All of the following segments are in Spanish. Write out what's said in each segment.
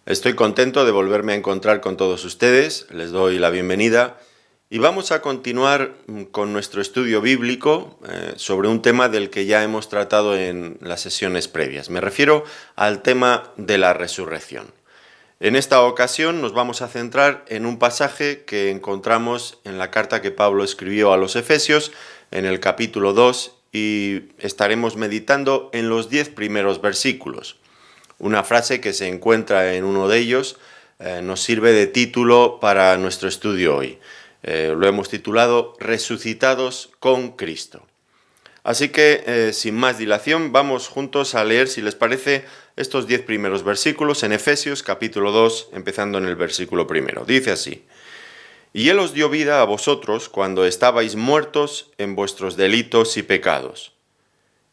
Estoy contento de volverme a encontrar con todos ustedes, les doy la bienvenida y vamos a continuar con nuestro estudio bíblico sobre un tema del que ya hemos tratado en las sesiones previas. Me refiero al tema de la resurrección. En esta ocasión nos vamos a centrar en un pasaje que encontramos en la carta que Pablo escribió a los Efesios, en el capítulo 2, y estaremos meditando en los 10 primeros versículos. Una frase que se encuentra en uno de ellos nos sirve de título para nuestro estudio hoy. Lo hemos titulado Resucitados con Cristo. Así que, sin más dilación, vamos juntos a leer, si les parece, estos 10 primeros versículos en Efesios capítulo 2, empezando en el versículo primero. Dice así: Y Él os dio vida a vosotros cuando estabais muertos en vuestros delitos y pecados,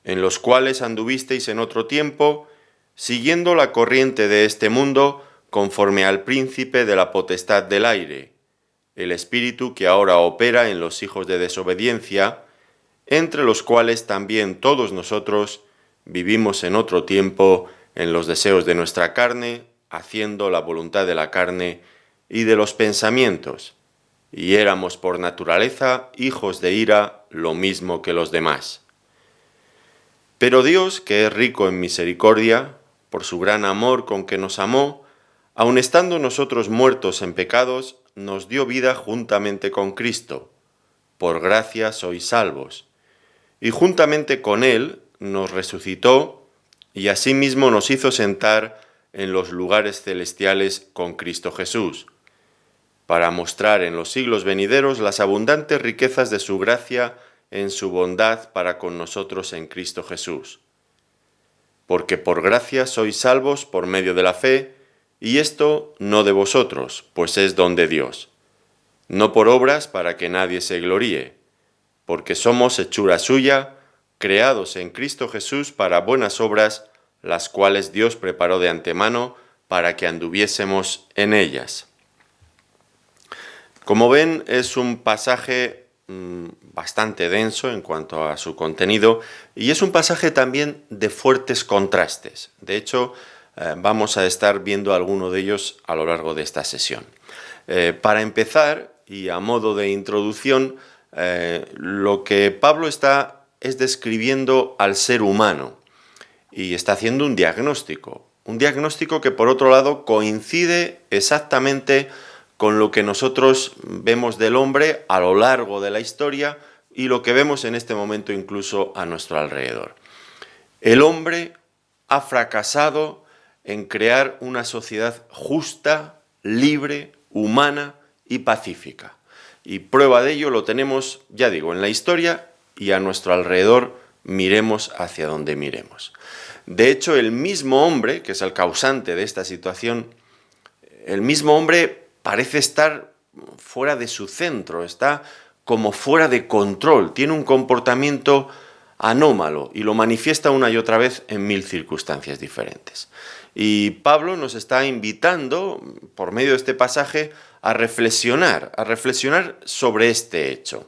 en los cuales anduvisteis en otro tiempo, siguiendo la corriente de este mundo, conforme al príncipe de la potestad del aire, el espíritu que ahora opera en los hijos de desobediencia, entre los cuales también todos nosotros vivimos en otro tiempo en los deseos de nuestra carne, haciendo la voluntad de la carne y de los pensamientos, y éramos por naturaleza hijos de ira, lo mismo que los demás. Pero Dios, que es rico en misericordia, por su gran amor con que nos amó, aun estando nosotros muertos en pecados, nos dio vida juntamente con Cristo. Por gracia sois salvos. Y juntamente con Él nos resucitó y asimismo nos hizo sentar en los lugares celestiales con Cristo Jesús, para mostrar en los siglos venideros las abundantes riquezas de su gracia en su bondad para con nosotros en Cristo Jesús. Porque por gracia sois salvos por medio de la fe, y esto no de vosotros, pues es don de Dios, no por obras para que nadie se gloríe, porque somos hechura suya, creados en Cristo Jesús para buenas obras, las cuales Dios preparó de antemano para que anduviésemos en ellas. Como ven, es un pasaje bastante denso en cuanto a su contenido y es un pasaje también de fuertes contrastes. De hecho, vamos a estar viendo alguno de ellos a lo largo de esta sesión. Para empezar, y a modo de introducción, lo que Pablo está es describiendo al ser humano y está haciendo un diagnóstico que por otro lado coincide exactamente con lo que nosotros vemos del hombre a lo largo de la historia y lo que vemos en este momento incluso a nuestro alrededor. El hombre ha fracasado en crear una sociedad justa, libre, humana y pacífica. Y prueba de ello lo tenemos, ya digo, en la historia y a nuestro alrededor, miremos hacia donde miremos. De hecho, el mismo hombre, que es el causante de esta situación, el mismo hombre parece estar fuera de su centro, está como fuera de control, tiene un comportamiento anómalo y lo manifiesta una y otra vez en 1000 circunstancias diferentes. Y Pablo nos está invitando, por medio de este pasaje, a reflexionar sobre este hecho.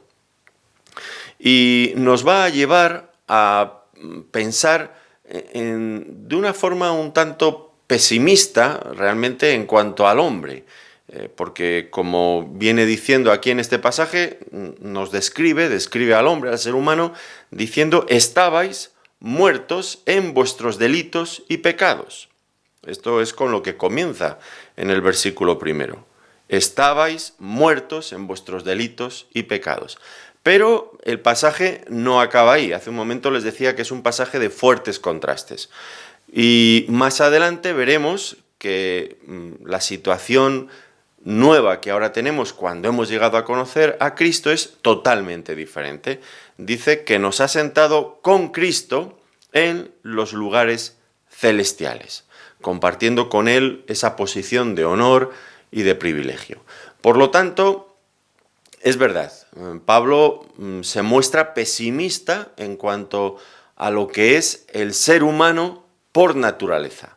Y nos va a llevar a pensar de una forma un tanto pesimista realmente en cuanto al hombre, porque como viene diciendo aquí en este pasaje, nos describe al hombre, al ser humano, diciendo: estabais muertos en vuestros delitos y pecados. Esto es con lo que comienza en el versículo primero. Estabais muertos en vuestros delitos y pecados. Pero el pasaje no acaba ahí. Hace un momento les decía que es un pasaje de fuertes contrastes. Y más adelante veremos que la situación nueva que ahora tenemos cuando hemos llegado a conocer a Cristo es totalmente diferente. Dice que nos ha sentado con Cristo en los lugares celestiales, compartiendo con Él esa posición de honor y de privilegio. Por lo tanto, es verdad, Pablo se muestra pesimista en cuanto a lo que es el ser humano por naturaleza,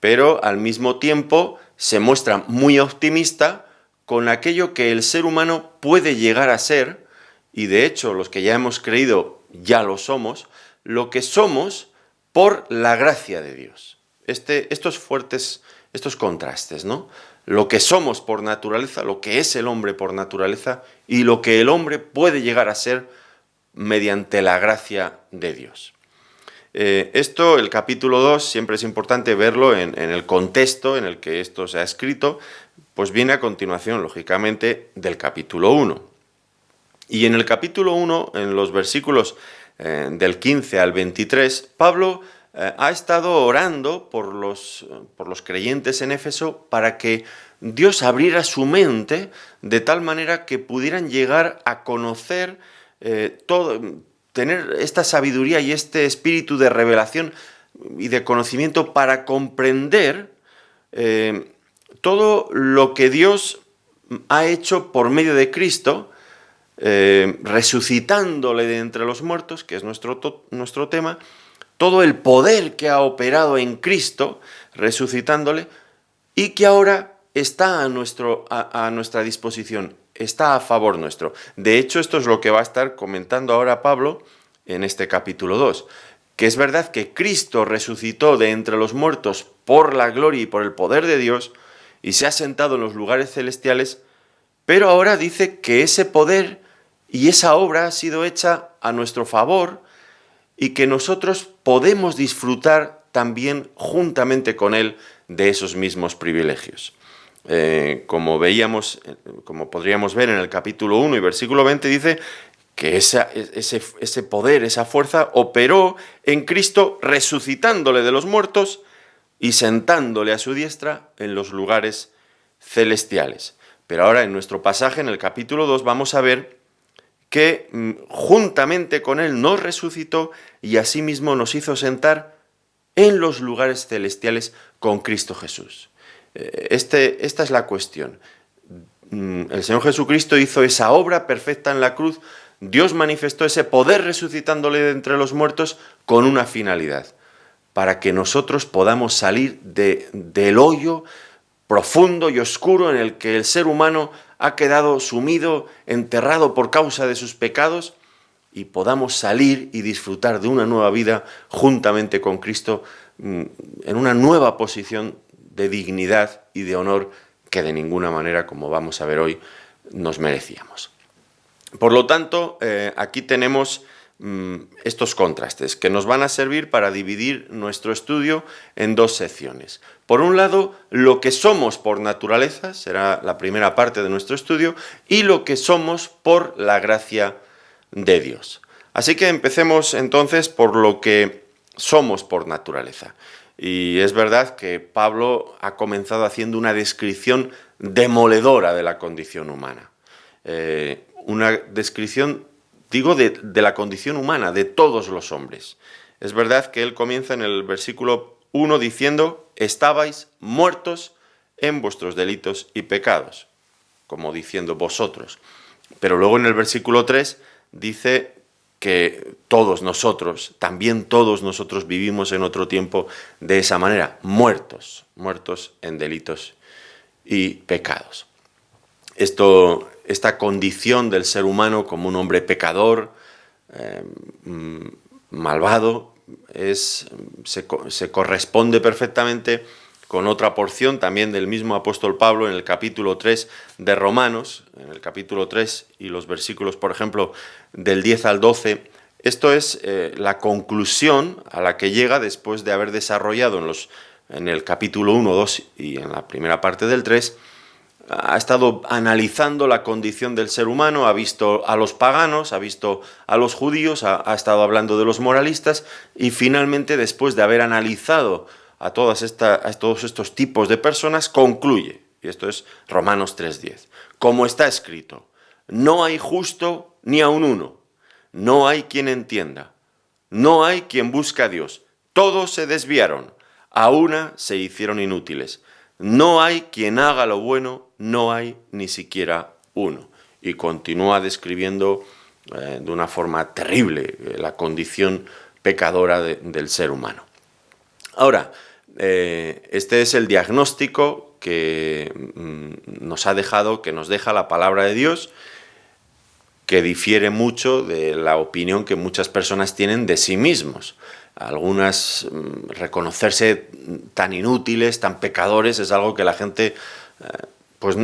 pero al mismo tiempo se muestra muy optimista con aquello que el ser humano puede llegar a ser, y de hecho los que ya hemos creído ya lo somos, lo que somos por la gracia de Dios. Estos fuertes estos contrastes, ¿no? Lo que somos por naturaleza, lo que es el hombre por naturaleza y lo que el hombre puede llegar a ser mediante la gracia de Dios. Esto, el capítulo 2, siempre es importante verlo en el contexto en el que esto se ha escrito, pues viene a continuación, lógicamente, del capítulo 1. Y en el capítulo 1, en los versículos del 15 al 23, Pablo ha estado orando por los creyentes en Éfeso para que Dios abriera su mente de tal manera que pudieran llegar a conocer tener esta sabiduría y este espíritu de revelación y de conocimiento para comprender todo lo que Dios ha hecho por medio de Cristo, resucitándole de entre los muertos, que es nuestro tema, todo el poder que ha operado en Cristo, resucitándole, y que ahora está a nuestra disposición, está a favor nuestro. De hecho, esto es lo que va a estar comentando ahora Pablo en este capítulo 2, que es verdad que Cristo resucitó de entre los muertos por la gloria y por el poder de Dios, y se ha sentado en los lugares celestiales, pero ahora dice que ese poder y esa obra ha sido hecha a nuestro favor y que nosotros podemos disfrutar también juntamente con Él de esos mismos privilegios. Como podríamos ver en el capítulo 1 y versículo 20, dice que ese poder, esa fuerza operó en Cristo resucitándole de los muertos y sentándole a su diestra en los lugares celestiales. Pero ahora en nuestro pasaje, en el capítulo 2, vamos a ver que juntamente con Él nos resucitó y asimismo nos hizo sentar en los lugares celestiales con Cristo Jesús. Esta es la cuestión. El Señor Jesucristo hizo esa obra perfecta en la cruz. Dios manifestó ese poder resucitándole de entre los muertos con una finalidad, para que nosotros podamos salir del hoyo profundo y oscuro en el que el ser humano ha quedado sumido, enterrado por causa de sus pecados, y podamos salir y disfrutar de una nueva vida juntamente con Cristo en una nueva posición de dignidad y de honor que de ninguna manera, como vamos a ver hoy, nos merecíamos. Por lo tanto, aquí tenemos estos contrastes que nos van a servir para dividir nuestro estudio en dos secciones. Por un lado, lo que somos por naturaleza, será la primera parte de nuestro estudio, y lo que somos por la gracia de Dios. Así que empecemos entonces por lo que somos por naturaleza. Y es verdad que Pablo ha comenzado haciendo una descripción demoledora de la condición humana. Una descripción, digo, de la condición humana, de todos los hombres. Es verdad que él comienza en el versículo 1 diciendo: estabais muertos en vuestros delitos y pecados, como diciendo vosotros. Pero luego en el versículo 3 dice que también todos nosotros vivimos en otro tiempo de esa manera, muertos en delitos y pecados. Esta condición del ser humano como un hombre pecador, malvado, se corresponde perfectamente con otra porción también del mismo apóstol Pablo en el capítulo 3 de Romanos, en el capítulo 3 y los versículos, por ejemplo, del 10 al 12. Esto es la conclusión a la que llega después de haber desarrollado en el capítulo 1, 2 y en la primera parte del 3, ha estado analizando la condición del ser humano, ha visto a los paganos, ha visto a los judíos, ha estado hablando de los moralistas y finalmente, después de haber analizado a todos estos tipos de personas, concluye, y esto es Romanos 3:10, como está escrito: no hay justo ni aun uno, no hay quien entienda, no hay quien busque a Dios, todos se desviaron, a una se hicieron inútiles. No hay quien haga lo bueno, no hay ni siquiera uno. Y continúa describiendo de una forma terrible la condición pecadora del ser humano. Ahora, este es el diagnóstico que nos deja la palabra de Dios, que difiere mucho de la opinión que muchas personas tienen de sí mismos. Algunas, reconocerse tan inútiles, tan pecadores, es algo que la gente, pues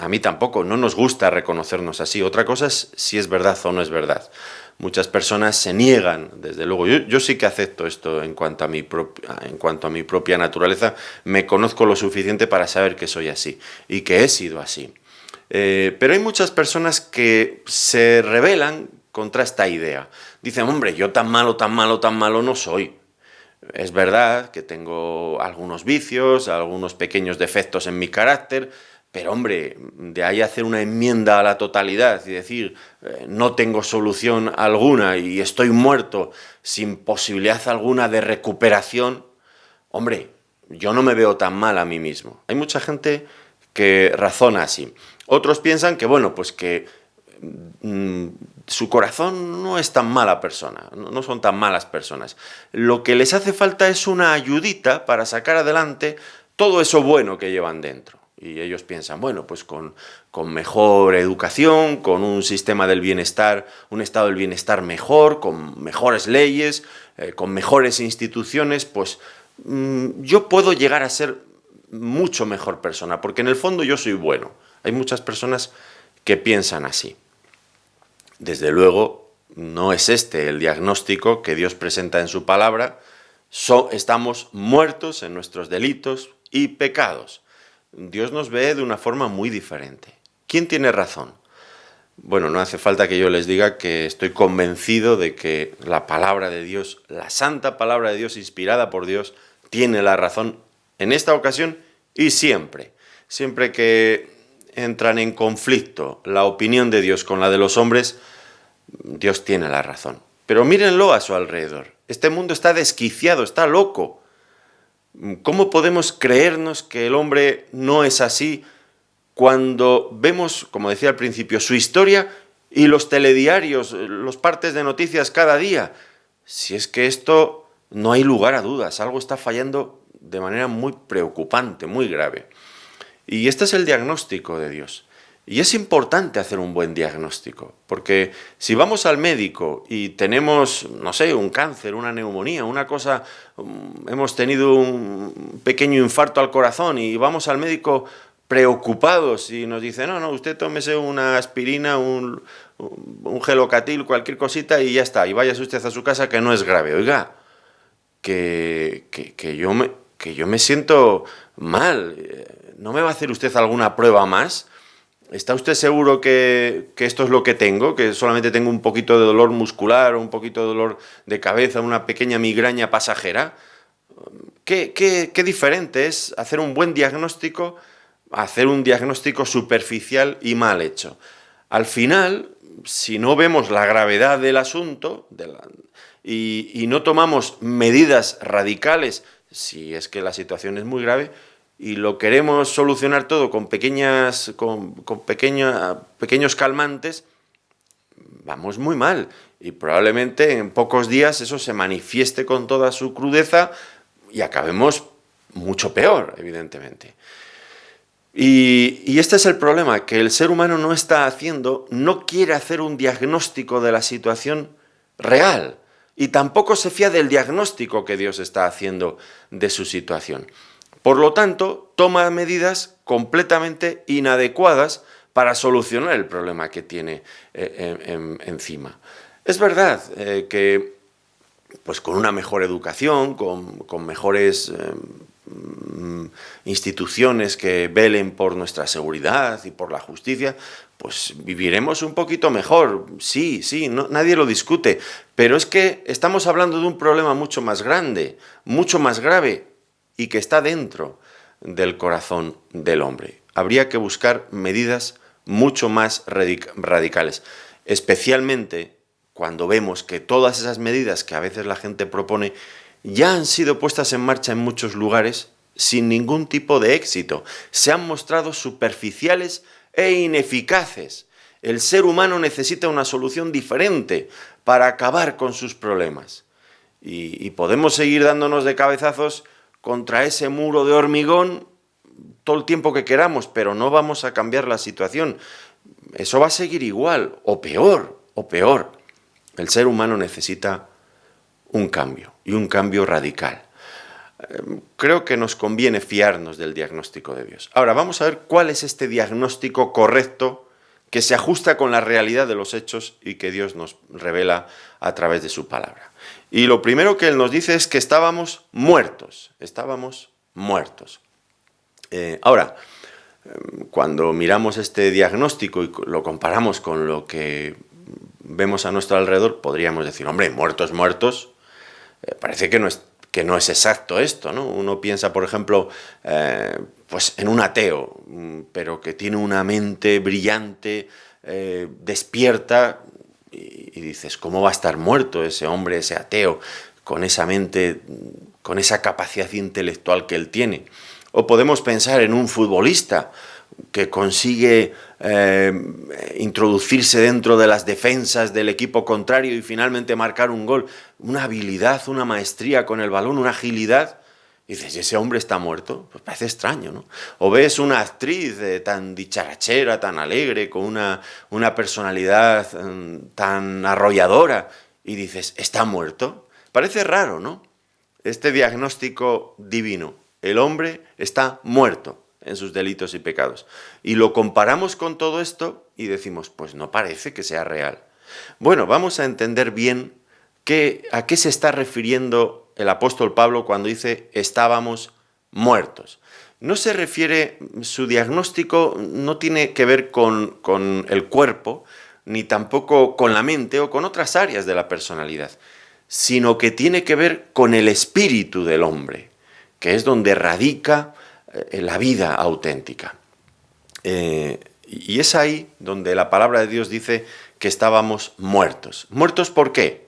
a mí tampoco, no nos gusta reconocernos así. Otra cosa es si es verdad o no es verdad. Muchas personas se niegan, desde luego. Yo sí que acepto esto en cuanto a mi propia naturaleza. Me conozco lo suficiente para saber que soy así y que he sido así. Pero hay muchas personas que se rebelan contra esta idea. Dicen, hombre, yo tan malo, tan malo, tan malo no soy. Es verdad que tengo algunos vicios, algunos pequeños defectos en mi carácter, pero hombre, de ahí hacer una enmienda a la totalidad y decir, no tengo solución alguna y estoy muerto sin posibilidad alguna de recuperación, hombre, yo no me veo tan mal a mí mismo. Hay mucha gente que razona así. Otros piensan que, bueno, pues que su corazón no es tan mala persona, no son tan malas personas. Lo que les hace falta es una ayudita para sacar adelante todo eso bueno que llevan dentro. Y ellos piensan, bueno, pues con mejor educación, con un sistema del bienestar, un estado del bienestar mejor, con mejores leyes, con mejores instituciones, pues yo puedo llegar a ser mucho mejor persona, porque en el fondo yo soy bueno. Hay muchas personas que piensan así. Desde luego, no es este el diagnóstico que Dios presenta en su palabra. Estamos muertos en nuestros delitos y pecados. Dios nos ve de una forma muy diferente. ¿Quién tiene razón? Bueno, no hace falta que yo les diga que estoy convencido de que la palabra de Dios, la santa palabra de Dios inspirada por Dios, tiene la razón en esta ocasión y siempre. Siempre que entran en conflicto la opinión de Dios con la de los hombres, Dios tiene la razón. Pero mírenlo a su alrededor. Este mundo está desquiciado, está loco. ¿Cómo podemos creernos que el hombre no es así cuando vemos, como decía al principio, su historia y los telediarios, los partes de noticias cada día? Si es que esto no hay lugar a dudas, algo está fallando de manera muy preocupante, muy grave. Y este es el diagnóstico de Dios. Y es importante hacer un buen diagnóstico, porque si vamos al médico y tenemos, no sé, un cáncer, una neumonía, una cosa, hemos tenido un pequeño infarto al corazón y vamos al médico preocupados y nos dice, no, usted tómese una aspirina, un gelocatil, cualquier cosita y ya está, y váyase usted a su casa que no es grave. Oiga, que yo me siento mal. ¿No me va a hacer usted alguna prueba más? ¿Está usted seguro que esto es lo que tengo? ¿Que solamente tengo un poquito de dolor muscular o un poquito de dolor de cabeza, una pequeña migraña pasajera? ¿Qué diferente es hacer un buen diagnóstico a hacer un diagnóstico superficial y mal hecho? Al final, si no vemos la gravedad del asunto y no tomamos medidas radicales, si es que la situación es muy grave, y lo queremos solucionar todo con pequeños calmantes, vamos muy mal. Y probablemente en pocos días eso se manifieste con toda su crudeza y acabemos mucho peor, evidentemente. Y este es el problema, que el ser humano no quiere hacer un diagnóstico de la situación real y tampoco se fía del diagnóstico que Dios está haciendo de su situación. Por lo tanto, toma medidas completamente inadecuadas para solucionar el problema que tiene encima. Es verdad que pues con una mejor educación, con mejores instituciones que velen por nuestra seguridad y por la justicia, pues viviremos un poquito mejor. Sí, nadie lo discute, pero es que estamos hablando de un problema mucho más grande, mucho más grave, y que está dentro del corazón del hombre. Habría que buscar medidas mucho más radicales, especialmente cuando vemos que todas esas medidas que a veces la gente propone ya han sido puestas en marcha en muchos lugares sin ningún tipo de éxito. Se han mostrado superficiales e ineficaces. El ser humano necesita una solución diferente para acabar con sus problemas. Y podemos seguir dándonos de cabezazos contra ese muro de hormigón todo el tiempo que queramos, pero no vamos a cambiar la situación. Eso va a seguir igual, o peor. El ser humano necesita un cambio. y un cambio radical. Creo que nos conviene fiarnos del diagnóstico de Dios. Ahora, vamos a ver cuál es este diagnóstico correcto que se ajusta con la realidad de los hechos y que Dios nos revela a través de su palabra. Y lo primero que Él nos dice es que estábamos muertos. Ahora, cuando miramos este diagnóstico y lo comparamos con lo que vemos a nuestro alrededor, podríamos decir, hombre, muertos, parece que no es exacto esto, ¿no? Uno piensa, por ejemplo, pues en un ateo, pero que tiene una mente brillante, despierta, y dices, ¿cómo va a estar muerto ese hombre, ese ateo, con esa mente, con esa capacidad intelectual que él tiene? O podemos pensar en un futbolista que consigue introducirse dentro de las defensas del equipo contrario y finalmente marcar un gol. Una habilidad, una maestría con el balón, una agilidad. Y dices, ¿y ese hombre está muerto? Pues parece extraño, ¿no? O ves una actriz tan dicharachera, tan alegre, con una personalidad tan arrolladora, y dices, ¿está muerto? Parece raro, ¿no? Este diagnóstico divino. El hombre está muerto en sus delitos y pecados. Y lo comparamos con todo esto y decimos, pues no parece que sea real. Bueno, vamos a entender bien a qué se está refiriendo el apóstol Pablo cuando dice estábamos muertos. No se refiere, su diagnóstico no tiene que ver con el cuerpo, ni tampoco con la mente o con otras áreas de la personalidad, sino que tiene que ver con el espíritu del hombre, que es donde radica la vida auténtica. Y es ahí donde la palabra de Dios dice que estábamos muertos. ¿Muertos por qué?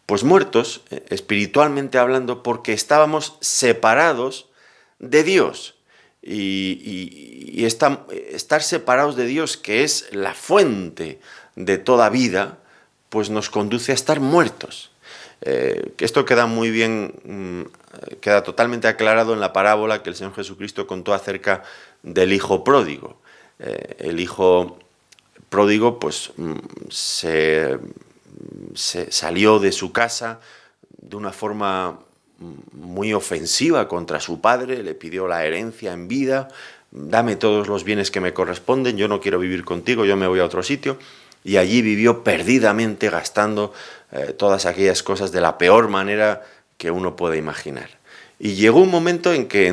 Pues muertos, espiritualmente hablando, porque estábamos separados de Dios. Y estar separados de Dios, que es la fuente de toda vida, pues nos conduce a estar muertos. Que esto queda muy bien, queda totalmente aclarado en la parábola que el Señor Jesucristo contó acerca del hijo pródigo. El hijo pródigo pues se salió de su casa de una forma muy ofensiva contra su padre, le pidió la herencia en vida, dame todos los bienes que me corresponden, yo no quiero vivir contigo, yo me voy a otro sitio. Y allí vivió perdidamente gastando todas aquellas cosas de la peor manera que uno puede imaginar. Y llegó un momento en que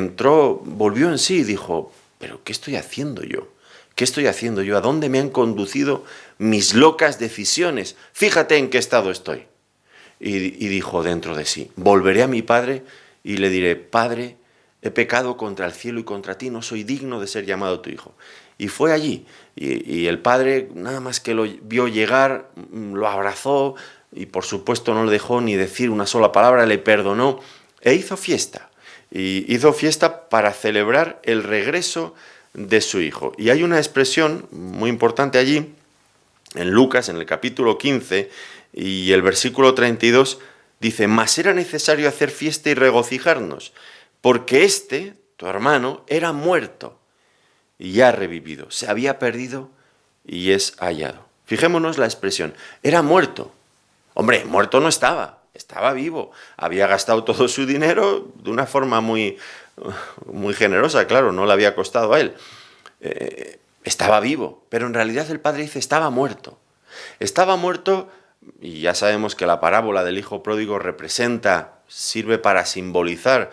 volvió en sí y dijo, ¿pero qué estoy haciendo yo? ¿Qué estoy haciendo yo? ¿A dónde me han conducido mis locas decisiones? Fíjate en qué estado estoy. Y dijo dentro de sí, volveré a mi padre y le diré, Padre, he pecado contra el cielo y contra ti, no soy digno de ser llamado tu hijo. Y fue allí, y el padre, nada más que lo vio llegar, lo abrazó, y por supuesto no le dejó ni decir una sola palabra, le perdonó, e hizo fiesta. Y hizo fiesta para celebrar el regreso de su hijo. Y hay una expresión muy importante allí, en Lucas, en el capítulo 15, y el versículo 32, dice, mas era necesario hacer fiesta y regocijarnos, porque tu hermano, era muerto y ha revivido, se había perdido y es hallado. Fijémonos la expresión, era muerto. Hombre, muerto no estaba vivo. Había gastado todo su dinero de una forma muy generosa, claro, no le había costado a él. Estaba vivo, pero en realidad el padre dice, estaba muerto. Estaba muerto, y ya sabemos que la parábola del hijo pródigo sirve para simbolizar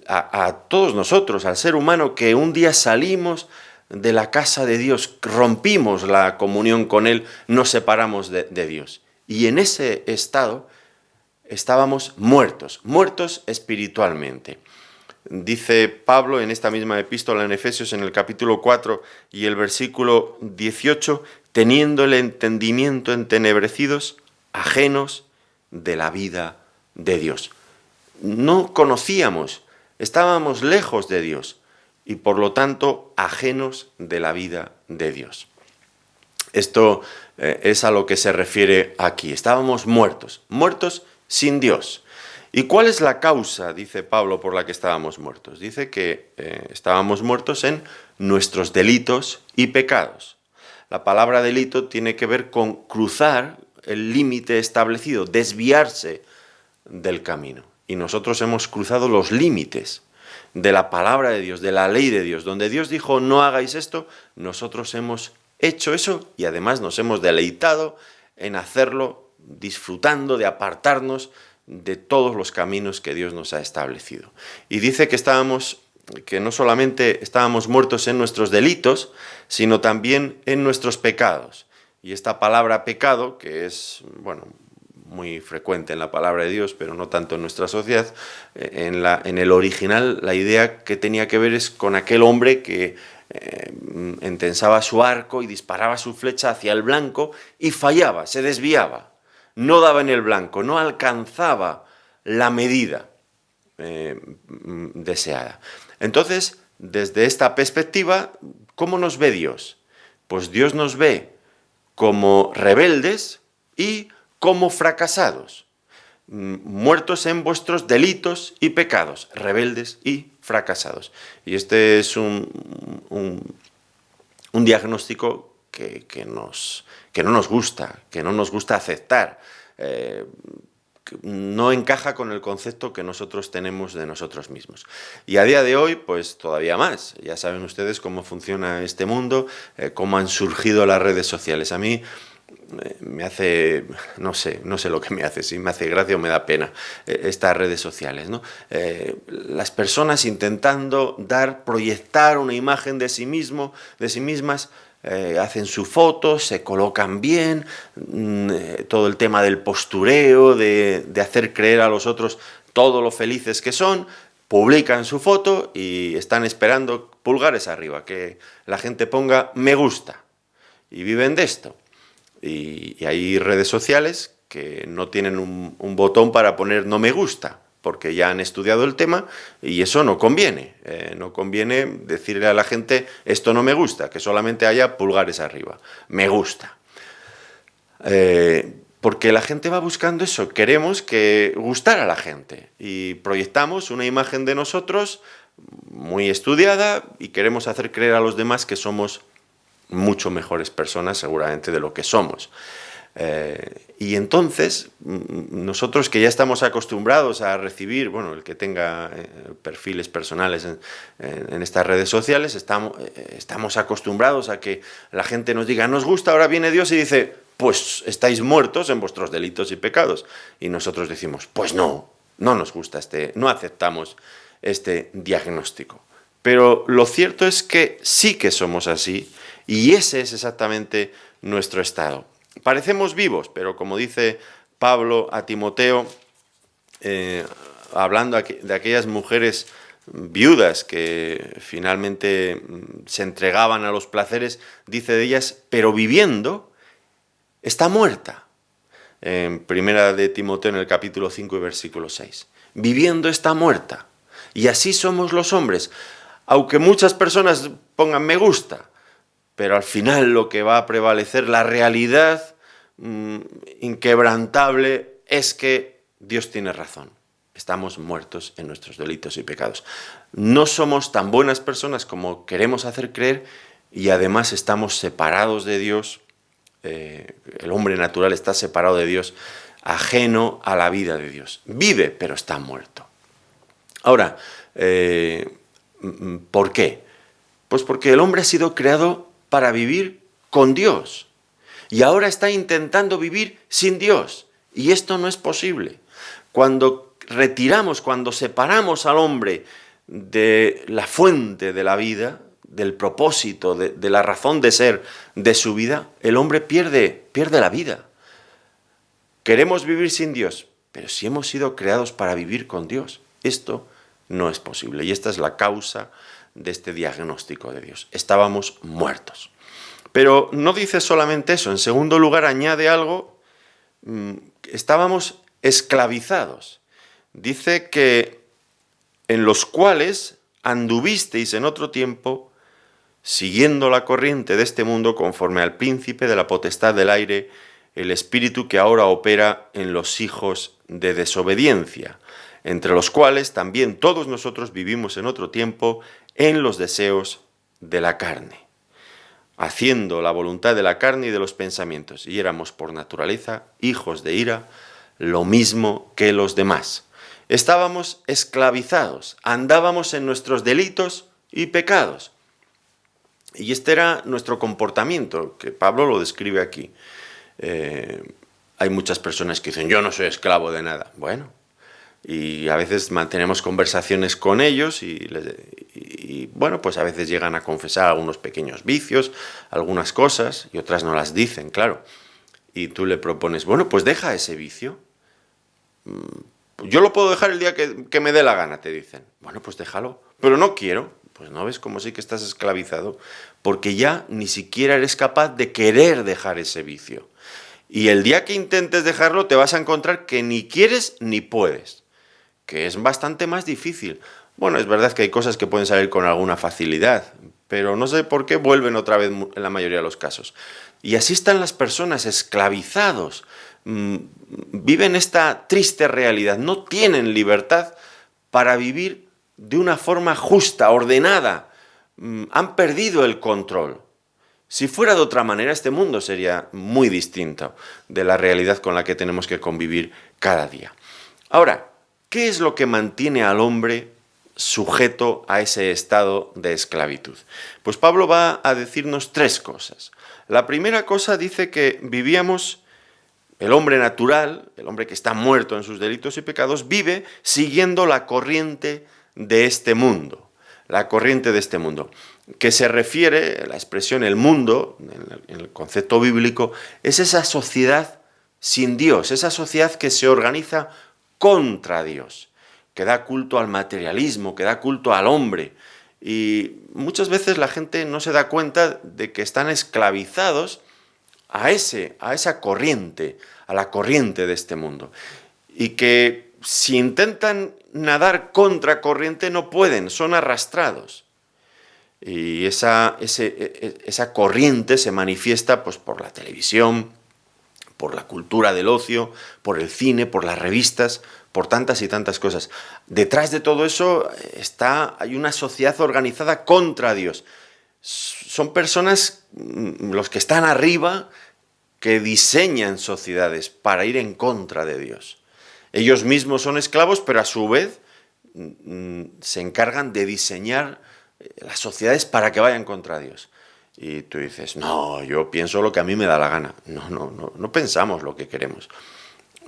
a todos nosotros, al ser humano, que un día salimos de la casa de Dios, rompimos la comunión con Él, nos separamos de Dios. Y en ese estado estábamos muertos espiritualmente. Dice Pablo en esta misma epístola en Efesios, en el capítulo 4 y el versículo 18, teniendo el entendimiento entenebrecidos, ajenos de la vida de Dios. No conocíamos, estábamos lejos de Dios y por lo tanto ajenos de la vida de Dios. Esto es a lo que se refiere aquí. Estábamos muertos sin Dios. ¿Y cuál es la causa, dice Pablo, por la que estábamos muertos? Dice que estábamos muertos en nuestros delitos y pecados. La palabra delito tiene que ver con cruzar el límite establecido, desviarse del camino. Y nosotros hemos cruzado los límites de la palabra de Dios, de la ley de Dios. Donde Dios dijo no hagáis esto, nosotros hemos hecho eso y además nos hemos deleitado en hacerlo, disfrutando de apartarnos de todos los caminos que Dios nos ha establecido. Y dice que no solamente estábamos muertos en nuestros delitos, sino también en nuestros pecados. Y esta palabra pecado, que es, muy frecuente en la palabra de Dios, pero no tanto en nuestra sociedad, en el original la idea que tenía que ver es con aquel hombre que entensaba su arco y disparaba su flecha hacia el blanco y fallaba, se desviaba, no daba en el blanco, no alcanzaba la medida deseada. Entonces, desde esta perspectiva, ¿cómo nos ve Dios? Pues Dios nos ve como rebeldes y como fracasados, muertos en vuestros delitos y pecados, rebeldes y fracasados. Y este es un diagnóstico que no nos gusta aceptar. No encaja con el concepto que nosotros tenemos de nosotros mismos. Y a día de hoy, pues todavía más. Ya saben ustedes cómo funciona este mundo, cómo han surgido las redes sociales. A mí me hace, no sé lo que me hace, si me hace gracia o me da pena estas redes sociales, ¿no? Las personas intentando proyectar una imagen de sí mismas, hacen su foto, se colocan bien, todo el tema del postureo, de hacer creer a los otros todo lo felices que son, publican su foto y están esperando pulgares arriba, que la gente ponga me gusta, y viven de esto. Y hay redes sociales que no tienen un botón para poner no me gusta, porque ya han estudiado el tema y eso no conviene. No conviene decirle a la gente esto no me gusta, que solamente haya pulgares arriba. Me gusta. Porque la gente va buscando eso. Queremos gustar a la gente y proyectamos una imagen de nosotros muy estudiada y queremos hacer creer a los demás que somos mucho mejores personas seguramente de lo que somos. Y entonces, nosotros que ya estamos acostumbrados a recibir, el que tenga perfiles personales en estas redes sociales, estamos acostumbrados a que la gente nos diga, nos gusta, ahora viene Dios y dice, pues estáis muertos en vuestros delitos y pecados. Y nosotros decimos, pues no nos gusta no aceptamos este diagnóstico. Pero lo cierto es que sí que somos así, y ese es exactamente nuestro estado. Parecemos vivos, pero como dice Pablo a Timoteo, hablando de aquellas mujeres viudas que finalmente se entregaban a los placeres, dice de ellas, pero viviendo está muerta. En primera de Timoteo en el capítulo 5 y versículo 6. Viviendo está muerta. Y así somos los hombres. Aunque muchas personas pongan me gusta, pero al final lo que va a prevalecer, la realidad inquebrantable, es que Dios tiene razón. Estamos muertos en nuestros delitos y pecados. No somos tan buenas personas como queremos hacer creer y además estamos separados de Dios. El hombre natural está separado de Dios, ajeno a la vida de Dios. Vive, pero está muerto. Ahora, ¿por qué? Pues porque el hombre ha sido creado para vivir con Dios. Y ahora está intentando vivir sin Dios. Y esto no es posible. Cuando separamos al hombre de la fuente de la vida, del propósito, de la razón de ser de su vida, el hombre pierde la vida. Queremos vivir sin Dios, pero si hemos sido creados para vivir con Dios, esto no es posible. Y esta es la causa de este diagnóstico de Dios. Estábamos muertos. Pero no dice solamente eso. En segundo lugar, añade algo. Estábamos esclavizados. Dice que en los cuales anduvisteis en otro tiempo, siguiendo la corriente de este mundo conforme al príncipe de la potestad del aire, el espíritu que ahora opera en los hijos de desobediencia, entre los cuales también todos nosotros vivimos en otro tiempo en los deseos de la carne, haciendo la voluntad de la carne y de los pensamientos, y éramos por naturaleza hijos de ira, lo mismo que los demás. Estábamos esclavizados, andábamos en nuestros delitos y pecados. Y este era nuestro comportamiento, que Pablo lo describe aquí. Hay muchas personas que dicen, yo no soy esclavo de nada. Bueno, y a veces mantenemos conversaciones con ellos y bueno, pues a veces llegan a confesar algunos pequeños vicios, algunas cosas, y otras no las dicen, claro. Y tú le propones, bueno, pues deja ese vicio. Yo lo puedo dejar el día que me dé la gana, te dicen. Bueno, pues déjalo. Pero no quiero. Pues no ves cómo sí que estás esclavizado, porque ya ni siquiera eres capaz de querer dejar ese vicio. Y el día que intentes dejarlo te vas a encontrar que ni quieres ni puedes, que es bastante más difícil. Bueno, es verdad que hay cosas que pueden salir con alguna facilidad, pero no sé por qué vuelven otra vez en la mayoría de los casos. Y así están las personas esclavizados, viven esta triste realidad, no tienen libertad para vivir de una forma justa, ordenada, han perdido el control. Si fuera de otra manera, este mundo sería muy distinto de la realidad con la que tenemos que convivir cada día. Ahora, ¿qué es lo que mantiene al hombre sujeto a ese estado de esclavitud? Pues Pablo va a decirnos tres cosas. La primera cosa dice que vivíamos, el hombre natural, el hombre que está muerto en sus delitos y pecados, vive siguiendo la corriente de este mundo, la corriente de este mundo, que se refiere, la expresión el mundo, en el concepto bíblico, es esa sociedad sin Dios, esa sociedad que se organiza contra Dios, que da culto al materialismo, que da culto al hombre. Y muchas veces la gente no se da cuenta de que están esclavizados a esa corriente, a la corriente de este mundo. Y que si intentan nadar contra corriente no pueden, son arrastrados. Y esa corriente se manifiesta pues, por la televisión, por la cultura del ocio, por el cine, por las revistas, por tantas y tantas cosas. Detrás de todo eso hay una sociedad organizada contra Dios. Son personas, los que están arriba, que diseñan sociedades para ir en contra de Dios. Ellos mismos son esclavos, pero a su vez se encargan de diseñar las sociedades para que vayan contra Dios. Y tú dices, no, yo pienso lo que a mí me da la gana. No pensamos lo que queremos.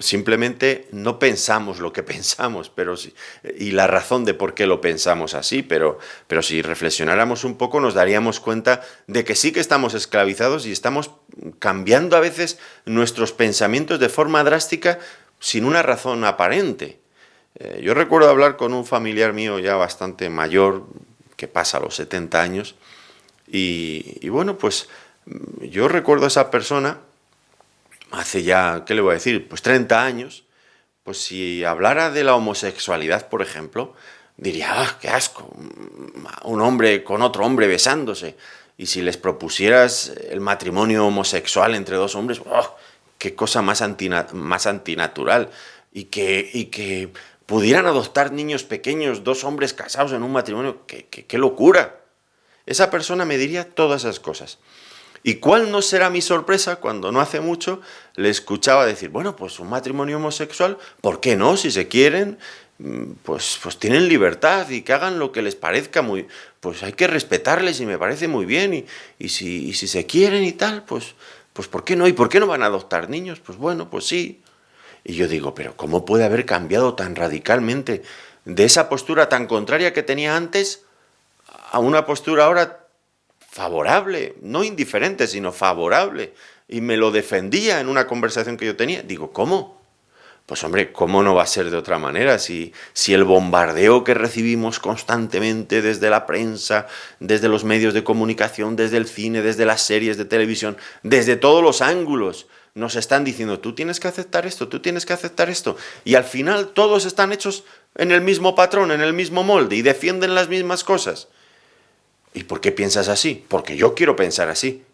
Simplemente no pensamos lo que pensamos, pero sí, y la razón de por qué lo pensamos así, pero si reflexionáramos un poco nos daríamos cuenta de que sí que estamos esclavizados y estamos cambiando a veces nuestros pensamientos de forma drástica sin una razón aparente. Yo recuerdo hablar con un familiar mío ya bastante mayor, que pasa los 70 años, y bueno, pues yo recuerdo a esa persona, hace ya, ¿qué le voy a decir? Pues 30 años, pues si hablara de la homosexualidad, por ejemplo, diría, ¡ah, qué asco! Un hombre con otro hombre besándose. Y si les propusieras el matrimonio homosexual entre dos hombres, ¡oh, qué cosa más antinatural! Y que pudieran adoptar niños pequeños, dos hombres casados en un matrimonio, ¡qué locura! Esa persona me diría todas esas cosas. ¿Y cuál no será mi sorpresa cuando no hace mucho le escuchaba decir, bueno, pues un matrimonio homosexual, ¿por qué no? Si se quieren, pues tienen libertad y que hagan lo que les parezca pues hay que respetarles y me parece muy bien y si se quieren y tal, pues ¿por qué no? ¿Y por qué no van a adoptar niños? Pues bueno, pues sí. Y yo digo, pero ¿cómo puede haber cambiado tan radicalmente de esa postura tan contraria que tenía antes a una postura ahora favorable, no indiferente, sino favorable? Y me lo defendía en una conversación que yo tenía. Digo, ¿cómo? Pues hombre, ¿cómo no va a ser de otra manera? Si el bombardeo que recibimos constantemente desde la prensa, desde los medios de comunicación, desde el cine, desde las series de televisión, desde todos los ángulos, nos están diciendo, tú tienes que aceptar esto, tú tienes que aceptar esto. Y al final todos están hechos en el mismo patrón, en el mismo molde, y defienden las mismas cosas. ¿Y por qué piensas así? Porque yo quiero pensar así.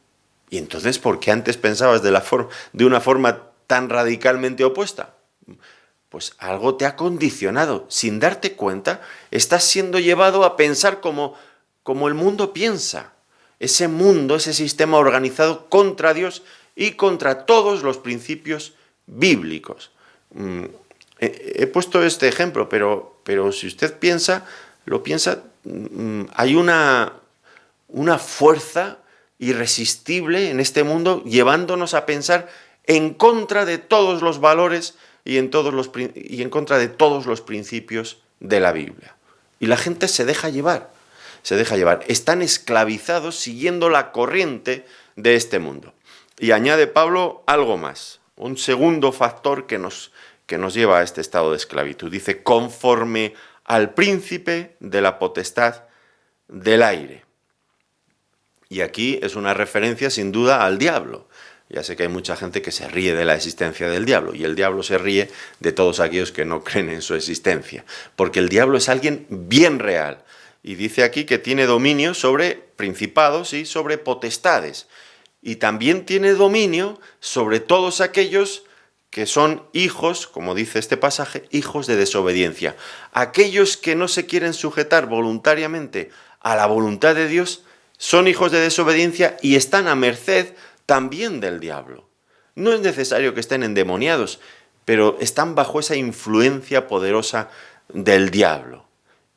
¿Y entonces por qué antes pensabas de una forma tan radicalmente opuesta? Pues algo te ha condicionado. Sin darte cuenta, estás siendo llevado a pensar como el mundo piensa. Ese mundo, ese sistema organizado contra Dios y contra todos los principios bíblicos. He puesto este ejemplo, pero si usted lo piensa, hay una fuerza irresistible en este mundo llevándonos a pensar en contra de todos los valores y en contra de todos los principios de la Biblia. Y la gente se deja llevar. Están esclavizados siguiendo la corriente de este mundo. Y añade Pablo algo más, un segundo factor que nos lleva a este estado de esclavitud. Dice, conforme al príncipe de la potestad del aire. Y aquí es una referencia sin duda al diablo. Ya sé que hay mucha gente que se ríe de la existencia del diablo, y el diablo se ríe de todos aquellos que no creen en su existencia, porque el diablo es alguien bien real. Y dice aquí que tiene dominio sobre principados y sobre potestades. Y también tiene dominio sobre todos aquellos que son hijos, como dice este pasaje, hijos de desobediencia. Aquellos que no se quieren sujetar voluntariamente a la voluntad de Dios son hijos de desobediencia y están a merced también del diablo. No es necesario que estén endemoniados, pero están bajo esa influencia poderosa del diablo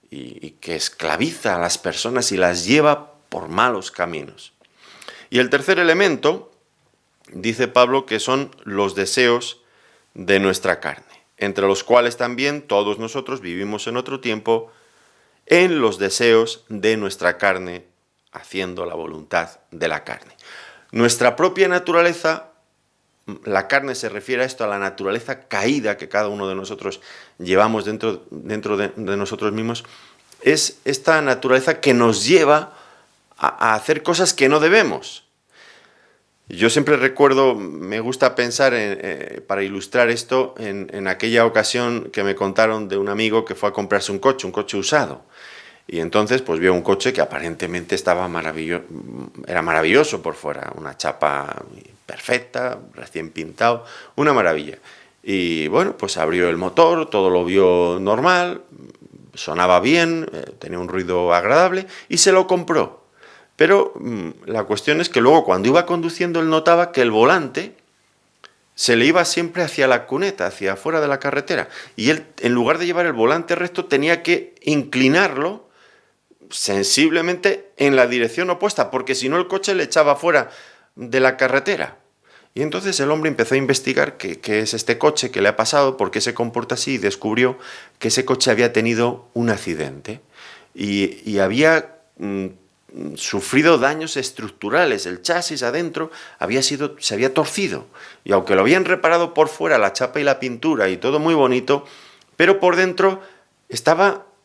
y que esclaviza a las personas y las lleva por malos caminos. Y el tercer elemento, dice Pablo, que son los deseos de nuestra carne, entre los cuales también todos nosotros vivimos en otro tiempo en los deseos de nuestra carne, haciendo la voluntad de la carne. Nuestra propia naturaleza, la carne se refiere a esto, a la naturaleza caída que cada uno de nosotros llevamos dentro de nosotros mismos, es esta naturaleza que nos lleva a hacer cosas que no debemos. Yo siempre recuerdo, me gusta pensar, para ilustrar esto, en aquella ocasión que me contaron de un amigo que fue a comprarse un coche usado. Y entonces pues vio un coche que aparentemente era maravilloso por fuera, una chapa perfecta, recién pintado, una maravilla. Y bueno, pues abrió el motor, todo lo vio normal, sonaba bien, tenía un ruido agradable y se lo compró. Pero la cuestión es que luego cuando iba conduciendo él notaba que el volante se le iba siempre hacia la cuneta, hacia afuera de la carretera. Y él, en lugar de llevar el volante recto, tenía que inclinarlo sensiblemente en la dirección opuesta, porque si no el coche le echaba fuera de la carretera. Y entonces el hombre empezó a investigar qué es este coche, qué le ha pasado, por qué se comporta así, y descubrió que ese coche había tenido un accidente y había sufrido daños estructurales. El chasis adentro se había torcido, y aunque lo habían reparado por fuera, la chapa y la pintura y todo muy bonito, pero por dentro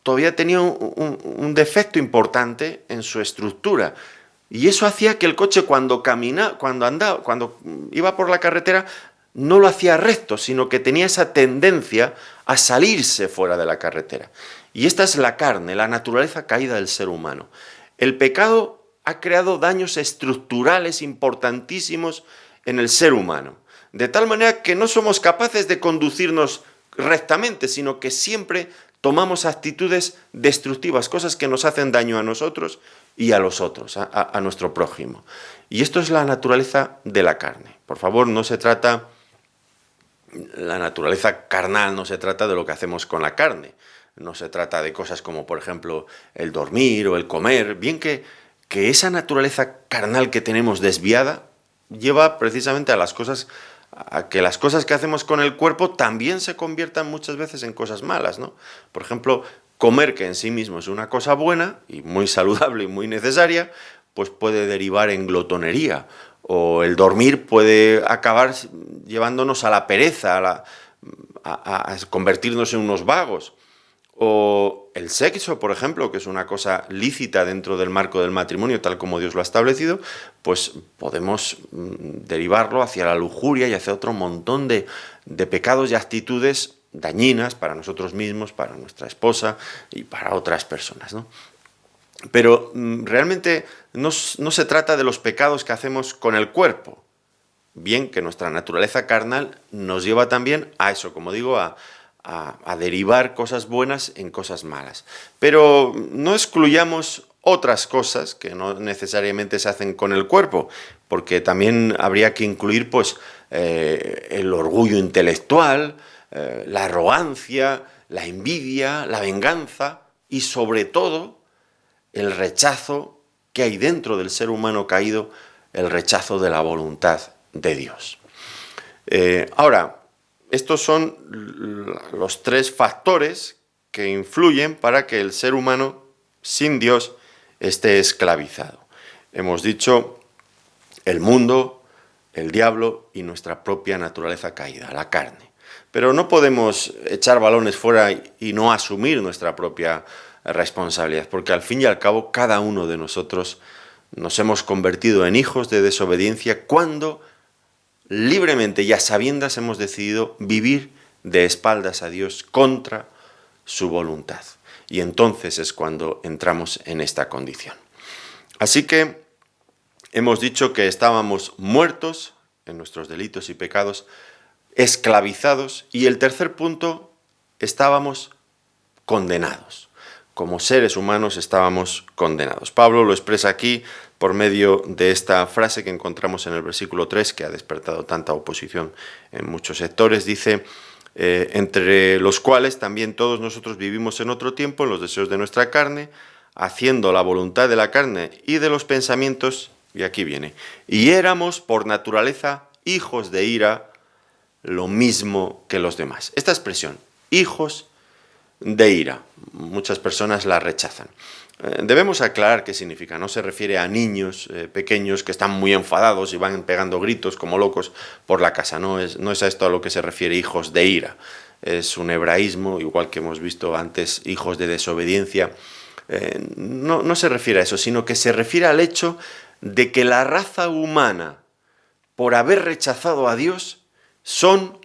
todavía tenía un defecto importante en su estructura. Y eso hacía que el coche cuando iba por la carretera, no lo hacía recto, sino que tenía esa tendencia a salirse fuera de la carretera. Y esta es la carne, la naturaleza caída del ser humano. El pecado ha creado daños estructurales importantísimos en el ser humano, de tal manera que no somos capaces de conducirnos rectamente, sino que siempre tomamos actitudes destructivas, cosas que nos hacen daño a nosotros y a los otros, a nuestro prójimo. Y esto es la naturaleza de la carne. Por favor, la naturaleza carnal no se trata de lo que hacemos con la carne. No se trata de cosas como, por ejemplo, el dormir o el comer. Bien que esa naturaleza carnal que tenemos desviada lleva precisamente a que las cosas que hacemos con el cuerpo también se conviertan muchas veces en cosas malas, ¿no? Por ejemplo, comer, que en sí mismo es una cosa buena y muy saludable y muy necesaria, pues puede derivar en glotonería. O el dormir puede acabar llevándonos a la pereza, a convertirnos en unos vagos. O el sexo, por ejemplo, que es una cosa lícita dentro del marco del matrimonio, tal como Dios lo ha establecido, pues podemos derivarlo hacia la lujuria y hacia otro montón de pecados y actitudes dañinas para nosotros mismos, para nuestra esposa y para otras personas, ¿no? Pero realmente no se trata de los pecados que hacemos con el cuerpo. Bien que nuestra naturaleza carnal nos lleva también a eso, como digo, a derivar cosas buenas en cosas malas. Pero no excluyamos otras cosas que no necesariamente se hacen con el cuerpo, porque también habría que incluir pues, el orgullo intelectual, la arrogancia, la envidia, la venganza y sobre todo el rechazo que hay dentro del ser humano caído, el rechazo de la voluntad de Dios. Ahora, estos son los tres factores que influyen para que el ser humano sin Dios esté esclavizado. Hemos dicho el mundo, el diablo y nuestra propia naturaleza caída, la carne. Pero no podemos echar balones fuera y no asumir nuestra propia responsabilidad, porque al fin y al cabo cada uno de nosotros nos hemos convertido en hijos de desobediencia cuando libremente y a sabiendas hemos decidido vivir de espaldas a Dios contra su voluntad. Y entonces es cuando entramos en esta condición. Así que hemos dicho que estábamos muertos en nuestros delitos y pecados, esclavizados, y el tercer punto, estábamos condenados. Como seres humanos estábamos condenados. Pablo lo expresa aquí por medio de esta frase que encontramos en el versículo 3, que ha despertado tanta oposición en muchos sectores. Dice, entre los cuales también todos nosotros vivimos en otro tiempo, en los deseos de nuestra carne, haciendo la voluntad de la carne y de los pensamientos, y aquí viene, y éramos por naturaleza hijos de ira, lo mismo que los demás. Esta expresión, hijos de ira, muchas personas la rechazan. Debemos aclarar qué significa. No se refiere a niños pequeños que están muy enfadados y van pegando gritos como locos por la casa. No es a esto a lo que se refiere hijos de ira. Es un hebraísmo, igual que hemos visto antes, hijos de desobediencia. No se refiere a eso, sino que se refiere al hecho de que la raza humana, por haber rechazado a Dios, son,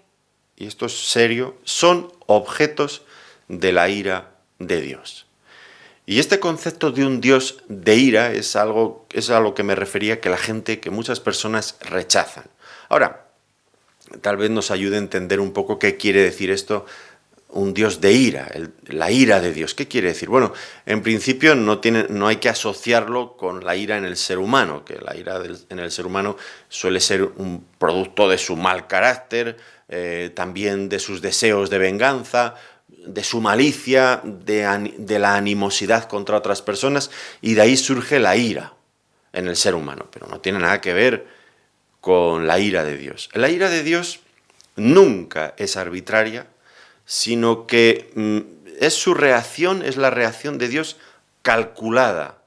y esto es serio, son objetos de la ira de Dios. Y este concepto de un Dios de ira es a lo que me refería, que muchas personas rechazan. Ahora, tal vez nos ayude a entender un poco qué quiere decir esto, un Dios de ira, la ira de Dios. ¿Qué quiere decir? Bueno, en principio no hay que asociarlo con la ira en el ser humano, que la ira en el ser humano suele ser un producto de su mal carácter, también de sus deseos de venganza, de su malicia, de la animosidad contra otras personas, y de ahí surge la ira en el ser humano, pero no tiene nada que ver con la ira de Dios. La ira de Dios nunca es arbitraria, sino que es la reacción de Dios calculada,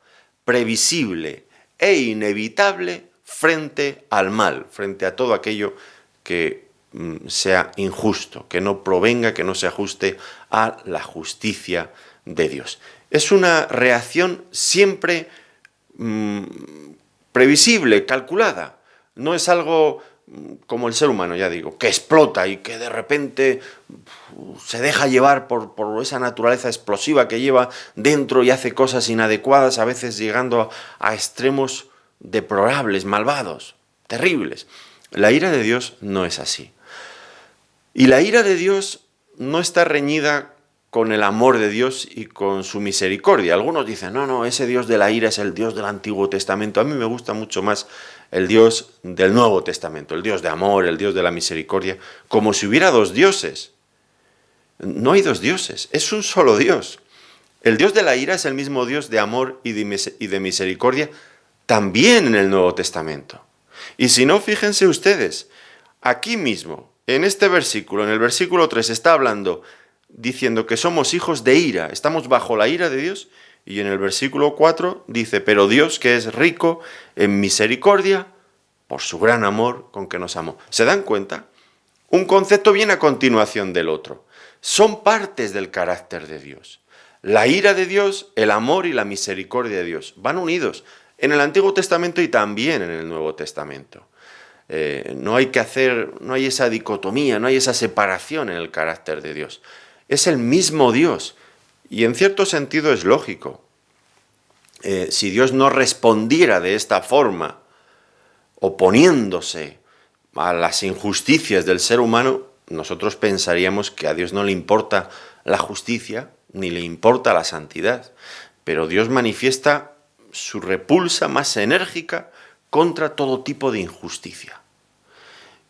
previsible e inevitable frente al mal, frente a todo aquello que sea injusto, que no provenga, que no se ajuste a la justicia de Dios. Es una reacción siempre previsible, calculada. No es algo como el ser humano, ya digo, que explota y que de repente se deja llevar por esa naturaleza explosiva que lleva dentro y hace cosas inadecuadas, a veces llegando a extremos deplorables, malvados, terribles. La ira de Dios no es así. Y la ira de Dios no está reñida con el amor de Dios y con su misericordia. Algunos dicen, no, ese Dios de la ira es el Dios del Antiguo Testamento. A mí me gusta mucho más el Dios del Nuevo Testamento, el Dios de amor, el Dios de la misericordia, como si hubiera dos dioses. No hay dos dioses, es un solo Dios. El Dios de la ira es el mismo Dios de amor y de misericordia también en el Nuevo Testamento. Y si no, fíjense ustedes, aquí mismo, en este versículo, en el versículo 3, está hablando, diciendo que somos hijos de ira, estamos bajo la ira de Dios, y en el versículo 4 dice, pero Dios que es rico en misericordia, por su gran amor con que nos amó. ¿Se dan cuenta? Un concepto viene a continuación del otro. Son partes del carácter de Dios. La ira de Dios, el amor y la misericordia de Dios van unidos en el Antiguo Testamento y también en el Nuevo Testamento. No hay esa dicotomía, no hay esa separación en el carácter de Dios. Es el mismo Dios y en cierto sentido es lógico. Si Dios no respondiera de esta forma, oponiéndose a las injusticias del ser humano, nosotros pensaríamos que a Dios no le importa la justicia ni le importa la santidad. Pero Dios manifiesta su repulsa más enérgica contra todo tipo de injusticia.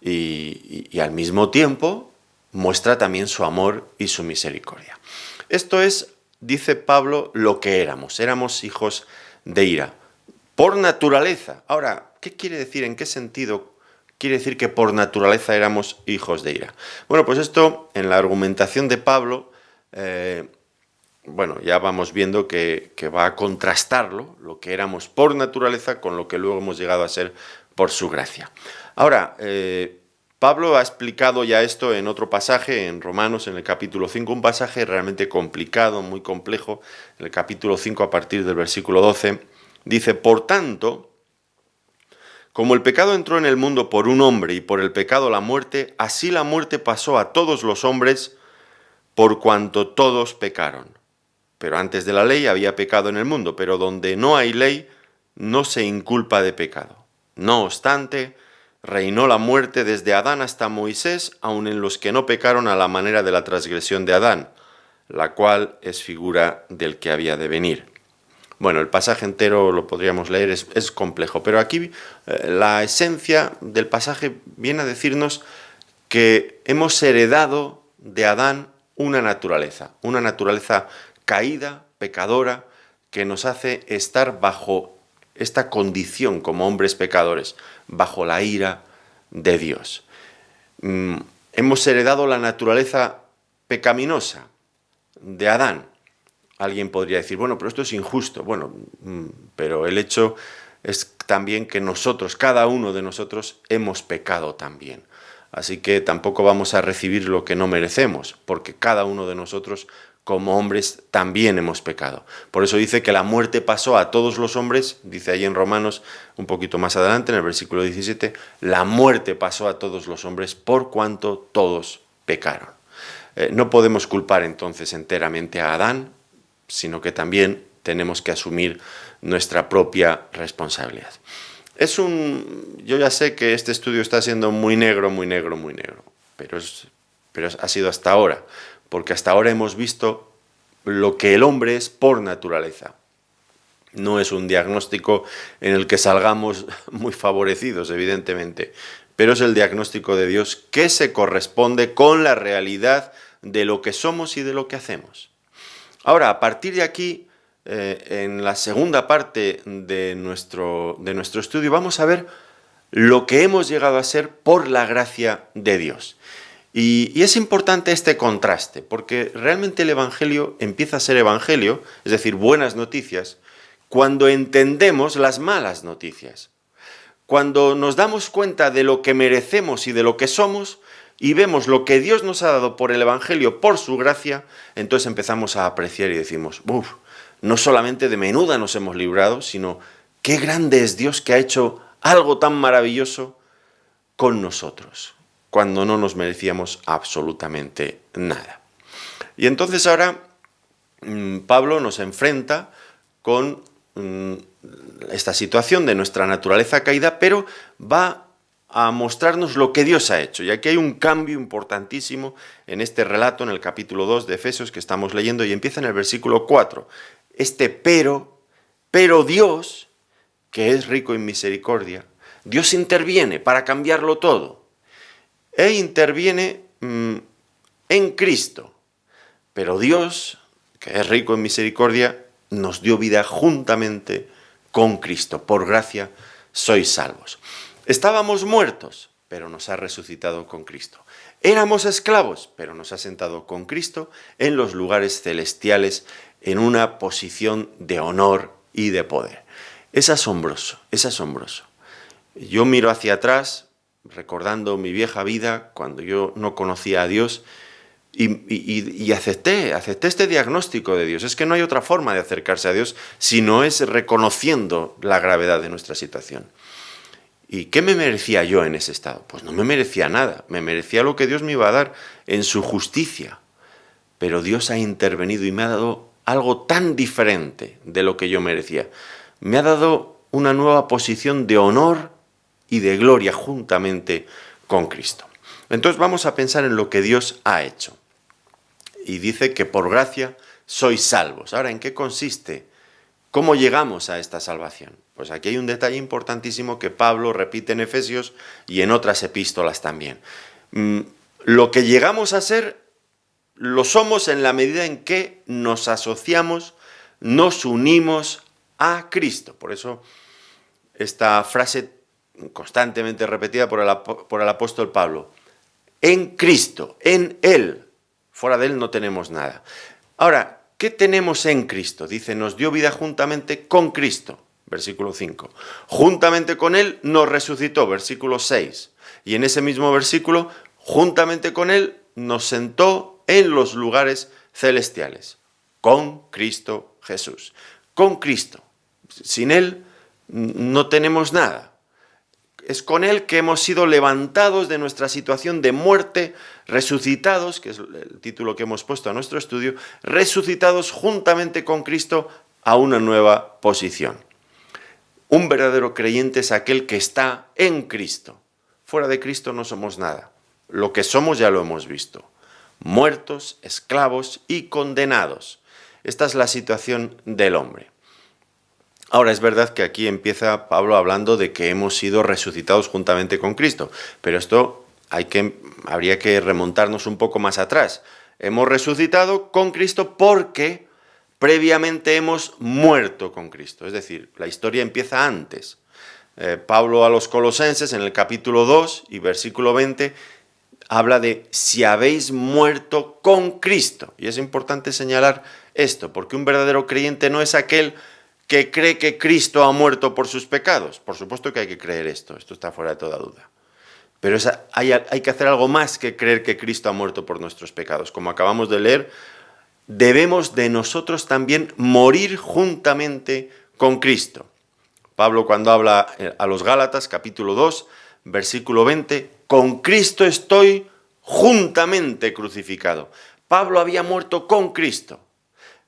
Y al mismo tiempo muestra también su amor y su misericordia. Esto es, dice Pablo, lo que éramos. Éramos hijos de ira, por naturaleza. Ahora, ¿qué quiere decir? ¿En qué sentido quiere decir que por naturaleza éramos hijos de ira? Bueno, pues esto, en la argumentación de Pablo, ya vamos viendo que va a contrastarlo, lo que éramos por naturaleza, con lo que luego hemos llegado a ser por su gracia. Ahora, Pablo ha explicado ya esto en otro pasaje, en Romanos, en el capítulo 5, un pasaje realmente complicado, muy complejo. En el capítulo 5, a partir del versículo 12, dice: por tanto, como el pecado entró en el mundo por un hombre y por el pecado la muerte, así la muerte pasó a todos los hombres por cuanto todos pecaron. Pero antes de la ley había pecado en el mundo, pero donde no hay ley no se inculpa de pecado. No obstante, reinó la muerte desde Adán hasta Moisés, aun en los que no pecaron a la manera de la transgresión de Adán, la cual es figura del que había de venir. Bueno, el pasaje entero lo podríamos leer, es complejo, pero aquí la esencia del pasaje viene a decirnos que hemos heredado de Adán una naturaleza caída, pecadora, que nos hace estar bajo esta condición como hombres pecadores, bajo la ira de Dios. Hemos heredado la naturaleza pecaminosa de Adán. Alguien podría decir, bueno, pero esto es injusto. Bueno, pero el hecho es también que nosotros, cada uno de nosotros, hemos pecado también. Así que tampoco vamos a recibir lo que no merecemos, porque cada uno de nosotros, como hombres, también hemos pecado. Por eso dice que la muerte pasó a todos los hombres, dice ahí en Romanos, un poquito más adelante, en el versículo 17, la muerte pasó a todos los hombres por cuanto todos pecaron. No podemos culpar entonces enteramente a Adán, sino que también tenemos que asumir nuestra propia responsabilidad. Yo ya sé que este estudio está siendo muy negro, pero ha sido hasta ahora, porque hasta ahora hemos visto lo que el hombre es por naturaleza. No es un diagnóstico en el que salgamos muy favorecidos, evidentemente, pero es el diagnóstico de Dios que se corresponde con la realidad de lo que somos y de lo que hacemos. Ahora, a partir de aquí, en la segunda parte de nuestro estudio, vamos a ver lo que hemos llegado a ser por la gracia de Dios. Y es importante este contraste, porque realmente el Evangelio empieza a ser Evangelio, es decir, buenas noticias, cuando entendemos las malas noticias. Cuando nos damos cuenta de lo que merecemos y de lo que somos, y vemos lo que Dios nos ha dado por el Evangelio, por su gracia, entonces empezamos a apreciar y decimos, no solamente de menuda nos hemos librado, sino qué grande es Dios que ha hecho algo tan maravilloso con nosotros, cuando no nos merecíamos absolutamente nada. Y entonces ahora Pablo nos enfrenta con esta situación de nuestra naturaleza caída, pero va a mostrarnos lo que Dios ha hecho. Y aquí hay un cambio importantísimo en este relato, en el capítulo 2 de Efesios que estamos leyendo, y empieza en el versículo 4. Pero Dios, que es rico en misericordia, Dios interviene para cambiarlo todo. E interviene en Cristo. Pero Dios, que es rico en misericordia, nos dio vida juntamente con Cristo. Por gracia sois salvos. Estábamos muertos, pero nos ha resucitado con Cristo. Éramos esclavos, pero nos ha sentado con Cristo en los lugares celestiales, en una posición de honor y de poder. Es asombroso, es asombroso. Yo miro hacia atrás, recordando mi vieja vida, cuando yo no conocía a Dios, y acepté este diagnóstico de Dios. Es que no hay otra forma de acercarse a Dios si no es reconociendo la gravedad de nuestra situación. ¿Y qué me merecía yo en ese estado? Pues no me merecía nada, me merecía lo que Dios me iba a dar en su justicia. Pero Dios ha intervenido y me ha dado algo tan diferente de lo que yo merecía. Me ha dado una nueva posición de honor y de gloria juntamente con Cristo. Entonces vamos a pensar en lo que Dios ha hecho. Y dice que por gracia sois salvos. Ahora, ¿en qué consiste? ¿Cómo llegamos a esta salvación? Pues aquí hay un detalle importantísimo que Pablo repite en Efesios y en otras epístolas también. Lo que llegamos a ser, lo somos en la medida en que nos asociamos, nos unimos a Cristo. Por eso esta frase constantemente repetida por el apóstol Pablo. En Cristo, en Él. Fuera de Él no tenemos nada. Ahora, ¿qué tenemos en Cristo? Dice, nos dio vida juntamente con Cristo, versículo 5. Juntamente con Él nos resucitó, versículo 6. Y en ese mismo versículo, juntamente con Él nos sentó en los lugares celestiales. Con Cristo Jesús. Con Cristo. Sin Él no tenemos nada. Es con Él que hemos sido levantados de nuestra situación de muerte, resucitados, que es el título que hemos puesto a nuestro estudio, resucitados juntamente con Cristo a una nueva posición. Un verdadero creyente es aquel que está en Cristo. Fuera de Cristo no somos nada. Lo que somos ya lo hemos visto. Muertos, esclavos y condenados. Esta es la situación del hombre. Ahora, es verdad que aquí empieza Pablo hablando de que hemos sido resucitados juntamente con Cristo, pero esto habría que remontarnos un poco más atrás. Hemos resucitado con Cristo porque previamente hemos muerto con Cristo, es decir, la historia empieza antes. Pablo a los Colosenses, en el capítulo 2 y versículo 20, habla de si habéis muerto con Cristo. Y es importante señalar esto, porque un verdadero creyente no es aquel que cree que Cristo ha muerto por sus pecados. Por supuesto que hay que creer esto está fuera de toda duda. Pero hay que hacer algo más que creer que Cristo ha muerto por nuestros pecados. Como acabamos de leer, debemos de nosotros también morir juntamente con Cristo. Pablo, cuando habla a los Gálatas, capítulo 2, versículo 20, con Cristo estoy juntamente crucificado. Pablo había muerto con Cristo.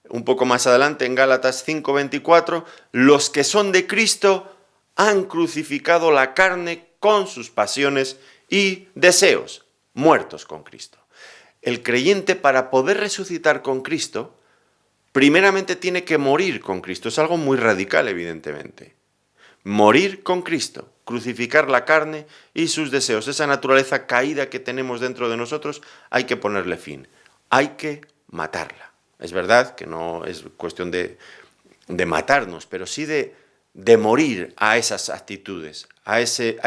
Un poco más adelante, en Gálatas 5:24, los que son de Cristo han crucificado la carne con sus pasiones y deseos, muertos con Cristo. El creyente, para poder resucitar con Cristo, primeramente tiene que morir con Cristo. Es algo muy radical, evidentemente. Morir con Cristo, crucificar la carne y sus deseos. Esa naturaleza caída que tenemos dentro de nosotros, hay que ponerle fin. Hay que matarla. Es verdad que no es cuestión de matarnos, pero sí de morir a esas actitudes, a ese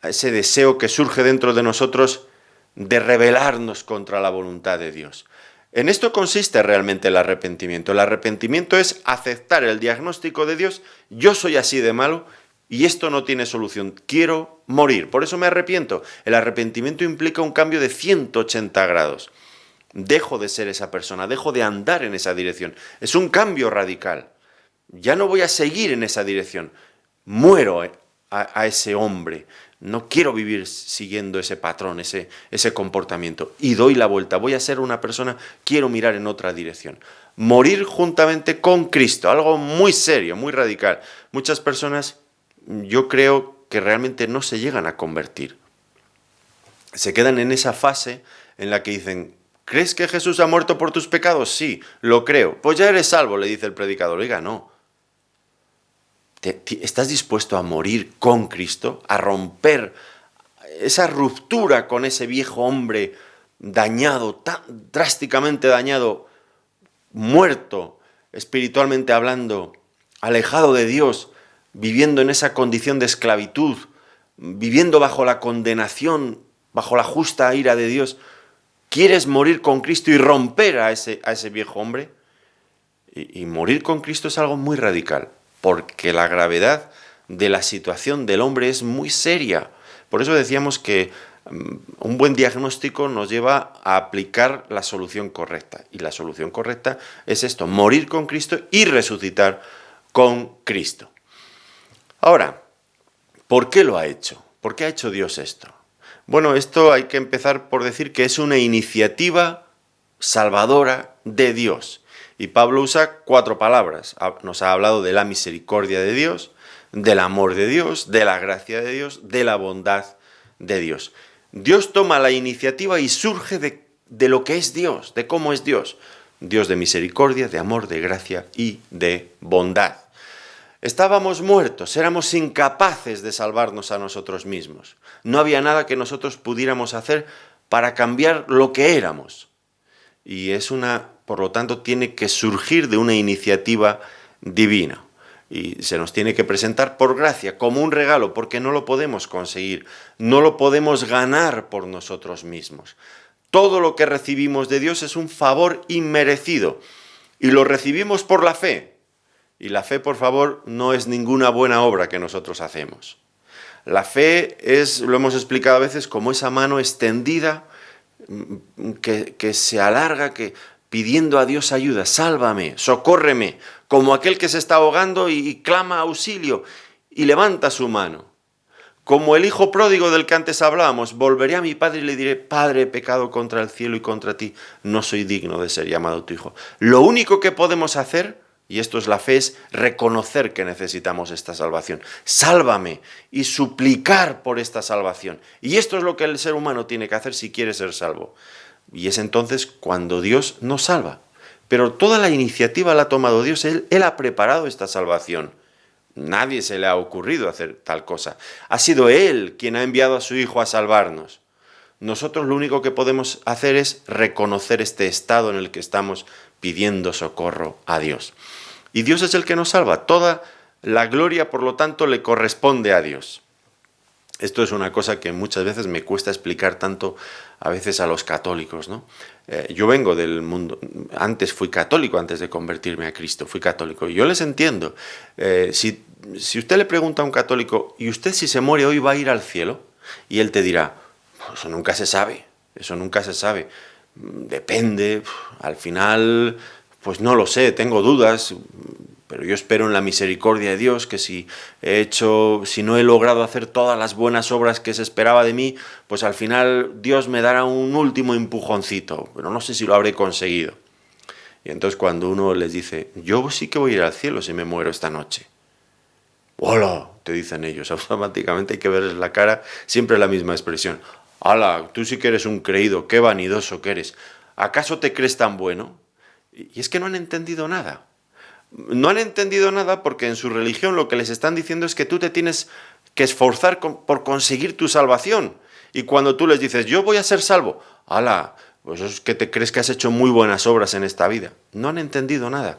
deseo que surge dentro de nosotros de rebelarnos contra la voluntad de Dios. En esto consiste realmente el arrepentimiento. El arrepentimiento es aceptar el diagnóstico de Dios, yo soy así de malo y esto no tiene solución, quiero morir, por eso me arrepiento. El arrepentimiento implica un cambio de 180 grados. Dejo de ser esa persona, dejo de andar en esa dirección. Es un cambio radical. Ya no voy a seguir en esa dirección. Muero a ese hombre. No quiero vivir siguiendo ese patrón, ese comportamiento. Y doy la vuelta. Voy a ser una persona, quiero mirar en otra dirección. Morir juntamente con Cristo. Algo muy serio, muy radical. Muchas personas, yo creo que realmente no se llegan a convertir. Se quedan en esa fase en la que dicen, ¿crees que Jesús ha muerto por tus pecados? Sí, lo creo. Pues ya eres salvo, le dice el predicador. Oiga, no. ¿Estás dispuesto a morir con Cristo? A romper esa ruptura con ese viejo hombre dañado, tan drásticamente dañado, muerto, espiritualmente hablando, alejado de Dios, viviendo en esa condición de esclavitud, viviendo bajo la condenación, bajo la justa ira de Dios? ¿Quieres morir con Cristo y romper a ese viejo hombre? Y morir con Cristo es algo muy radical, porque la gravedad de la situación del hombre es muy seria. Por eso decíamos que un buen diagnóstico nos lleva a aplicar la solución correcta. Y la solución correcta es esto, morir con Cristo y resucitar con Cristo. Ahora, ¿por qué lo ha hecho? ¿Por qué ha hecho Dios esto? Bueno, esto hay que empezar por decir que es una iniciativa salvadora de Dios. Y Pablo usa 4 palabras. Nos ha hablado de la misericordia de Dios, del amor de Dios, de la gracia de Dios, de la bondad de Dios. Dios toma la iniciativa y surge de lo que es Dios, de cómo es Dios. Dios de misericordia, de amor, de gracia y de bondad. Estábamos muertos, éramos incapaces de salvarnos a nosotros mismos. No había nada que nosotros pudiéramos hacer para cambiar lo que éramos. Y por lo tanto, tiene que surgir de una iniciativa divina. Y se nos tiene que presentar por gracia, como un regalo, porque no lo podemos conseguir, no lo podemos ganar por nosotros mismos. Todo lo que recibimos de Dios es un favor inmerecido y lo recibimos por la fe. Y la fe, por favor, no es ninguna buena obra que nosotros hacemos. La fe es, lo hemos explicado a veces, como esa mano extendida que se alarga, pidiendo a Dios ayuda, sálvame, socórreme, como aquel que se está ahogando y clama auxilio y levanta su mano. Como el hijo pródigo del que antes hablábamos, volveré a mi padre y le diré, Padre, he pecado contra el cielo y contra ti, no soy digno de ser llamado tu hijo. Lo único que podemos hacer, y esto es la fe, es reconocer que necesitamos esta salvación. Sálvame y suplicar por esta salvación. Y esto es lo que el ser humano tiene que hacer si quiere ser salvo. Y es entonces cuando Dios nos salva. Pero toda la iniciativa la ha tomado Dios, Él ha preparado esta salvación. Nadie se le ha ocurrido hacer tal cosa. Ha sido Él quien ha enviado a su Hijo a salvarnos. Nosotros lo único que podemos hacer es reconocer este estado en el que estamos pidiendo socorro a Dios. Y Dios es el que nos salva. Toda la gloria, por lo tanto, le corresponde a Dios. Esto es una cosa que muchas veces me cuesta explicar tanto a veces a los católicos, ¿no? Yo vengo del mundo, antes fui católico, antes de convertirme a Cristo, fui católico. Y yo les entiendo. Si usted le pregunta a un católico, ¿y usted si se muere hoy va a ir al cielo? Y él te dirá, eso nunca se sabe, eso nunca se sabe. Depende, al final, pues no lo sé, tengo dudas. Pero yo espero en la misericordia de Dios que si no he logrado hacer todas las buenas obras que se esperaba de mí, pues al final Dios me dará un último empujoncito, pero no sé si lo habré conseguido. Y entonces cuando uno les dice, yo sí que voy a ir al cielo si me muero esta noche. ¡Hola! Te dicen ellos, automáticamente hay que verles la cara, siempre la misma expresión. ¡Hala! Tú sí que eres un creído, qué vanidoso que eres. ¿Acaso te crees tan bueno? Y es que no han entendido nada. No han entendido nada porque en su religión lo que les están diciendo es que tú te tienes que esforzar por conseguir tu salvación. Y cuando tú les dices, yo voy a ser salvo, ¡hala! Pues es que te crees que has hecho muy buenas obras en esta vida. No han entendido nada.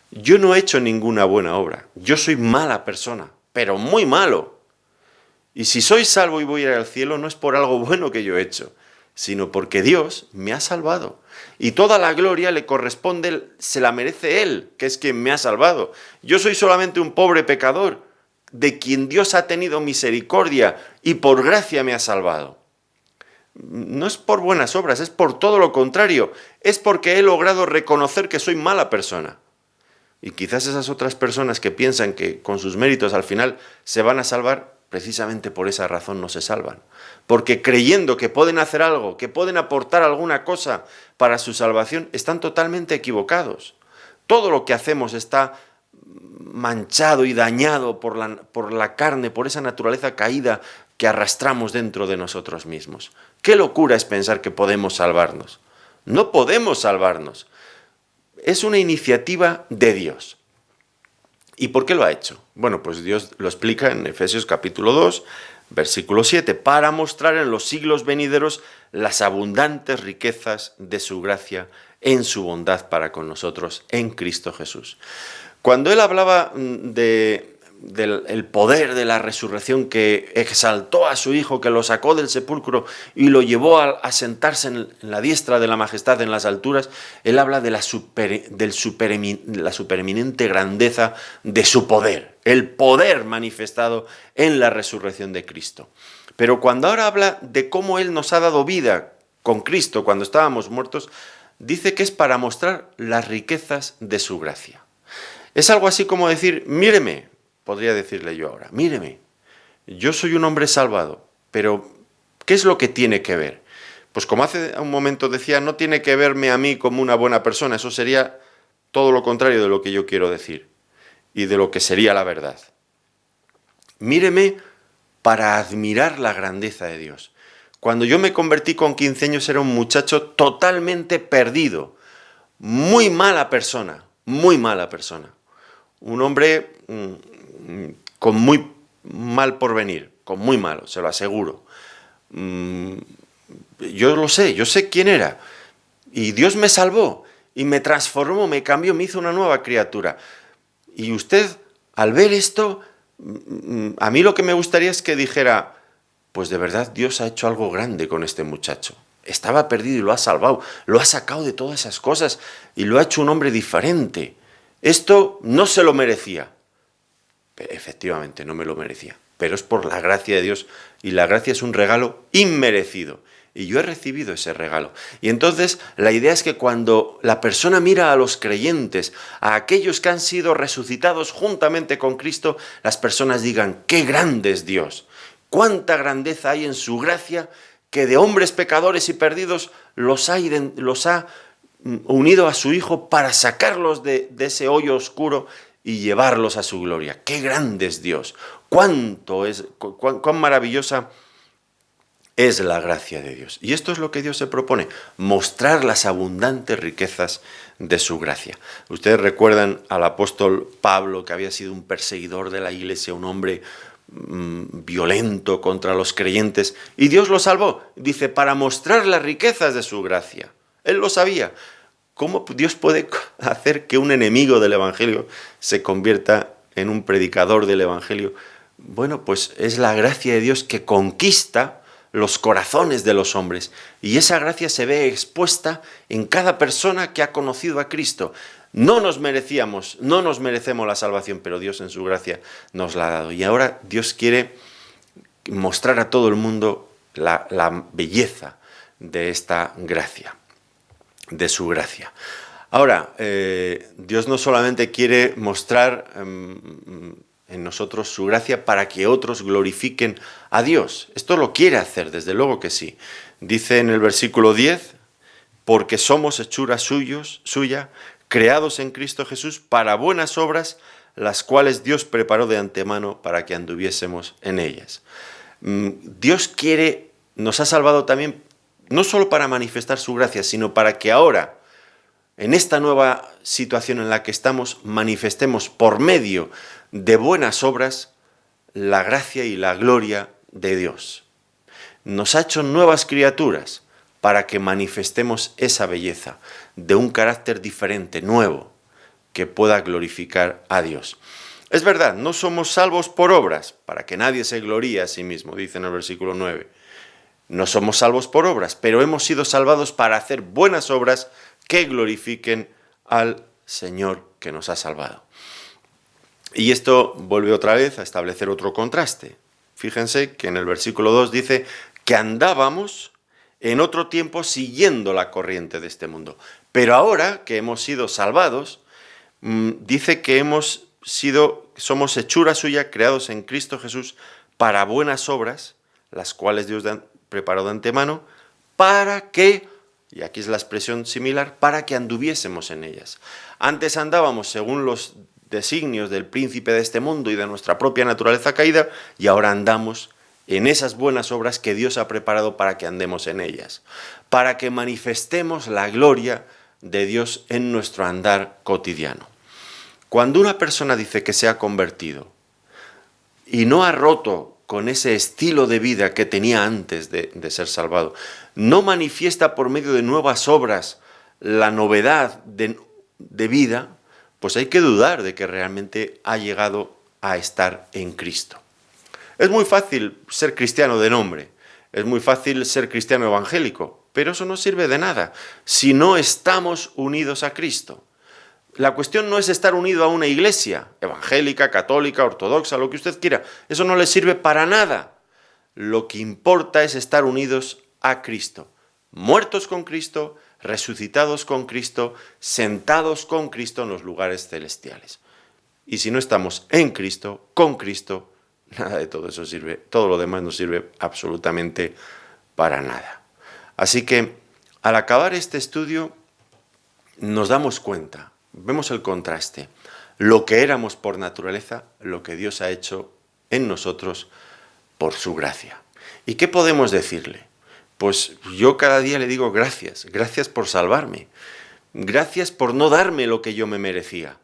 Yo no he hecho ninguna buena obra. Yo soy mala persona, pero muy malo. Y si soy salvo y voy a ir al cielo, no es por algo bueno que yo he hecho, sino porque Dios me ha salvado. Y toda la gloria le corresponde, se la merece Él, que es quien me ha salvado. Yo soy solamente un pobre pecador, de quien Dios ha tenido misericordia y por gracia me ha salvado. No es por buenas obras, es por todo lo contrario. Es porque he logrado reconocer que soy mala persona. Y quizás esas otras personas que piensan que con sus méritos al final se van a salvar, precisamente por esa razón no se salvan. Porque creyendo que pueden hacer algo, que pueden aportar alguna cosa para su salvación, están totalmente equivocados. Todo lo que hacemos está manchado y dañado por la carne, por esa naturaleza caída que arrastramos dentro de nosotros mismos. Qué locura es pensar que podemos salvarnos. No podemos salvarnos. Es una iniciativa de Dios. ¿Y por qué lo ha hecho? Bueno, pues Dios lo explica en Efesios capítulo 2, versículo 7, para mostrar en los siglos venideros las abundantes riquezas de su gracia en su bondad para con nosotros en Cristo Jesús. Cuando él hablaba del poder de la resurrección que exaltó a su Hijo, que lo sacó del sepulcro y lo llevó a sentarse en la diestra de la majestad en las alturas, él habla de la supereminente grandeza de su poder, el poder manifestado en la resurrección de Cristo. Pero cuando ahora habla de cómo Él nos ha dado vida con Cristo cuando estábamos muertos, dice que es para mostrar las riquezas de su gracia. Es algo así como decir, míreme, podría decirle yo ahora, míreme, yo soy un hombre salvado, pero ¿qué es lo que tiene que ver? Pues como hace un momento decía, no tiene que verme a mí como una buena persona, eso sería todo lo contrario de lo que yo quiero decir y de lo que sería la verdad. Míreme para admirar la grandeza de Dios. Cuando yo me convertí con 15 años era un muchacho totalmente perdido, muy mala persona, un hombre con muy mal porvenir, con muy malo, se lo aseguro. Yo lo sé, yo sé quién era. Y Dios me salvó y me transformó, me cambió, me hizo una nueva criatura. Y usted, al ver esto, a mí lo que me gustaría es que dijera, pues de verdad Dios ha hecho algo grande con este muchacho. Estaba perdido y lo ha salvado, lo ha sacado de todas esas cosas y lo ha hecho un hombre diferente. Esto no se lo merecía. Efectivamente, no me lo merecía. Pero es por la gracia de Dios y la gracia es un regalo inmerecido. Y yo he recibido ese regalo. Y entonces la idea es que cuando la persona mira a los creyentes, a aquellos que han sido resucitados juntamente con Cristo, las personas digan, ¡qué grande es Dios! ¡Cuánta grandeza hay en su gracia que de hombres pecadores y perdidos los ha unido a su Hijo para sacarlos de ese hoyo oscuro y llevarlos a su gloria! ¡Qué grande es Dios! ¡Cuán maravillosa es la gracia de Dios! Y esto es lo que Dios se propone, mostrar las abundantes riquezas de su gracia. Ustedes recuerdan al apóstol Pablo, que había sido un perseguidor de la iglesia, un hombre violento contra los creyentes, y Dios lo salvó, dice, para mostrar las riquezas de su gracia. Él lo sabía. ¿Cómo Dios puede hacer que un enemigo del Evangelio se convierta en un predicador del Evangelio? Bueno, pues es la gracia de Dios que conquista los corazones de los hombres, y esa gracia se ve expuesta en cada persona que ha conocido a Cristo. No nos merecemos la salvación, pero Dios en su gracia nos la ha dado. Y ahora Dios quiere mostrar a todo el mundo la belleza de esta gracia, de su gracia. Ahora, Dios no solamente quiere mostrar en nosotros su gracia para que otros glorifiquen a Dios. Esto lo quiere hacer, desde luego que sí. Dice en el versículo 10, porque somos hechura suya, creados en Cristo Jesús para buenas obras, las cuales Dios preparó de antemano para que anduviésemos en ellas. Dios nos ha salvado también, no solo para manifestar su gracia, sino para que ahora, en esta nueva situación en la que estamos, manifestemos por medio de buenas obras la gracia y la gloria de Dios. Nos ha hecho nuevas criaturas para que manifestemos esa belleza de un carácter diferente, nuevo, que pueda glorificar a Dios. Es verdad, no somos salvos por obras, para que nadie se gloríe a sí mismo, dice en el versículo 9. No somos salvos por obras, pero hemos sido salvados para hacer buenas obras que glorifiquen al Señor que nos ha salvado. Y esto vuelve otra vez a establecer otro contraste. Fíjense que en el versículo 2 dice que andábamos en otro tiempo siguiendo la corriente de este mundo. Pero ahora que hemos sido salvados, dice que somos hechura suya, creados en Cristo Jesús para buenas obras, las cuales Dios preparó de antemano, para que, y aquí es la expresión similar, para que anduviésemos en ellas. Antes andábamos según los designios del príncipe de este mundo y de nuestra propia naturaleza caída, y ahora andamos en esas buenas obras que Dios ha preparado para que andemos en ellas, para que manifestemos la gloria de Dios en nuestro andar cotidiano. Cuando una persona dice que se ha convertido y no ha roto con ese estilo de vida que tenía antes de ser salvado, no manifiesta por medio de nuevas obras la novedad de vida, pues hay que dudar de que realmente ha llegado a estar en Cristo. Es muy fácil ser cristiano de nombre, es muy fácil ser cristiano evangélico, pero eso no sirve de nada si no estamos unidos a Cristo. La cuestión no es estar unido a una iglesia, evangélica, católica, ortodoxa, lo que usted quiera. Eso no le sirve para nada. Lo que importa es estar unidos a Cristo, muertos con Cristo, resucitados con Cristo, sentados con Cristo en los lugares celestiales. Y si no estamos en Cristo, con Cristo, nada de todo eso sirve, todo lo demás no sirve absolutamente para nada. Así que, al acabar este estudio, nos damos cuenta, vemos el contraste, lo que éramos por naturaleza, lo que Dios ha hecho en nosotros por su gracia. ¿Y qué podemos decirle? Pues yo cada día le digo gracias por salvarme, gracias por no darme lo que yo me merecía,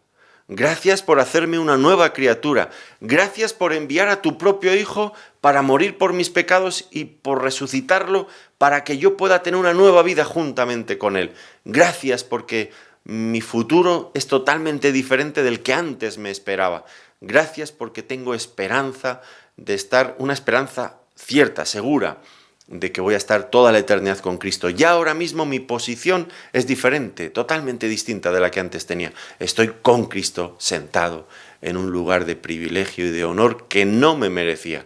Gracias por hacerme una nueva criatura. Gracias por enviar a tu propio Hijo para morir por mis pecados y por resucitarlo para que yo pueda tener una nueva vida juntamente con Él. Gracias porque mi futuro es totalmente diferente del que antes me esperaba. Gracias porque tengo esperanza de estar, una esperanza cierta, segura, de que voy a estar toda la eternidad con Cristo. Ya ahora mismo mi posición es diferente, totalmente distinta de la que antes tenía. Estoy con Cristo sentado en un lugar de privilegio y de honor que no me merecía.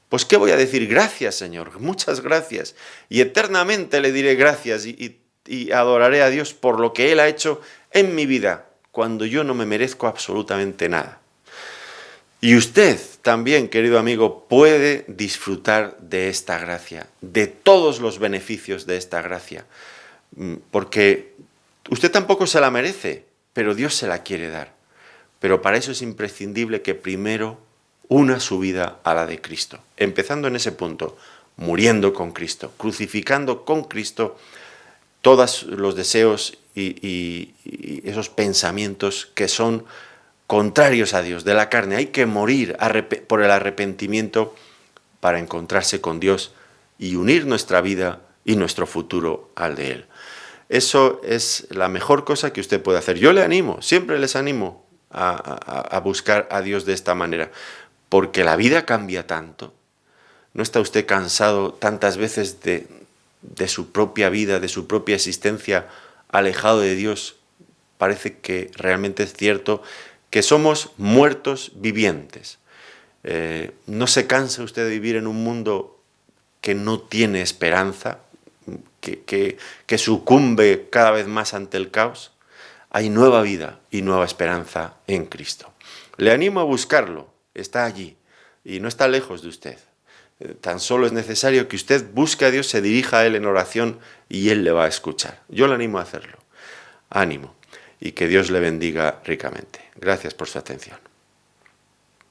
Pues ¿qué voy a decir? Gracias, Señor, muchas gracias. Y eternamente le diré gracias y adoraré a Dios por lo que Él ha hecho en mi vida, cuando yo no me merezco absolutamente nada. Y usted también, querido amigo, puede disfrutar de esta gracia, de todos los beneficios de esta gracia, porque usted tampoco se la merece, pero Dios se la quiere dar. Pero para eso es imprescindible que primero una su vida a la de Cristo, empezando en ese punto, muriendo con Cristo, crucificando con Cristo todos los deseos y esos pensamientos que son contrarios a Dios, de la carne. Hay que morir por el arrepentimiento para encontrarse con Dios y unir nuestra vida y nuestro futuro al de Él. Eso es la mejor cosa que usted puede hacer. Yo le animo, siempre les animo a buscar a Dios de esta manera, porque la vida cambia tanto. ¿No está usted cansado tantas veces de su propia vida, de su propia existencia, alejado de Dios? Parece que realmente es cierto que somos muertos vivientes. ¿No se cansa usted de vivir en un mundo que no tiene esperanza, que sucumbe cada vez más ante el caos? Hay nueva vida y nueva esperanza en Cristo. Le animo a buscarlo, está allí y no está lejos de usted. Tan solo es necesario que usted busque a Dios, se dirija a Él en oración y Él le va a escuchar. Yo le animo a hacerlo. Ánimo y que Dios le bendiga ricamente. Gracias por su atención.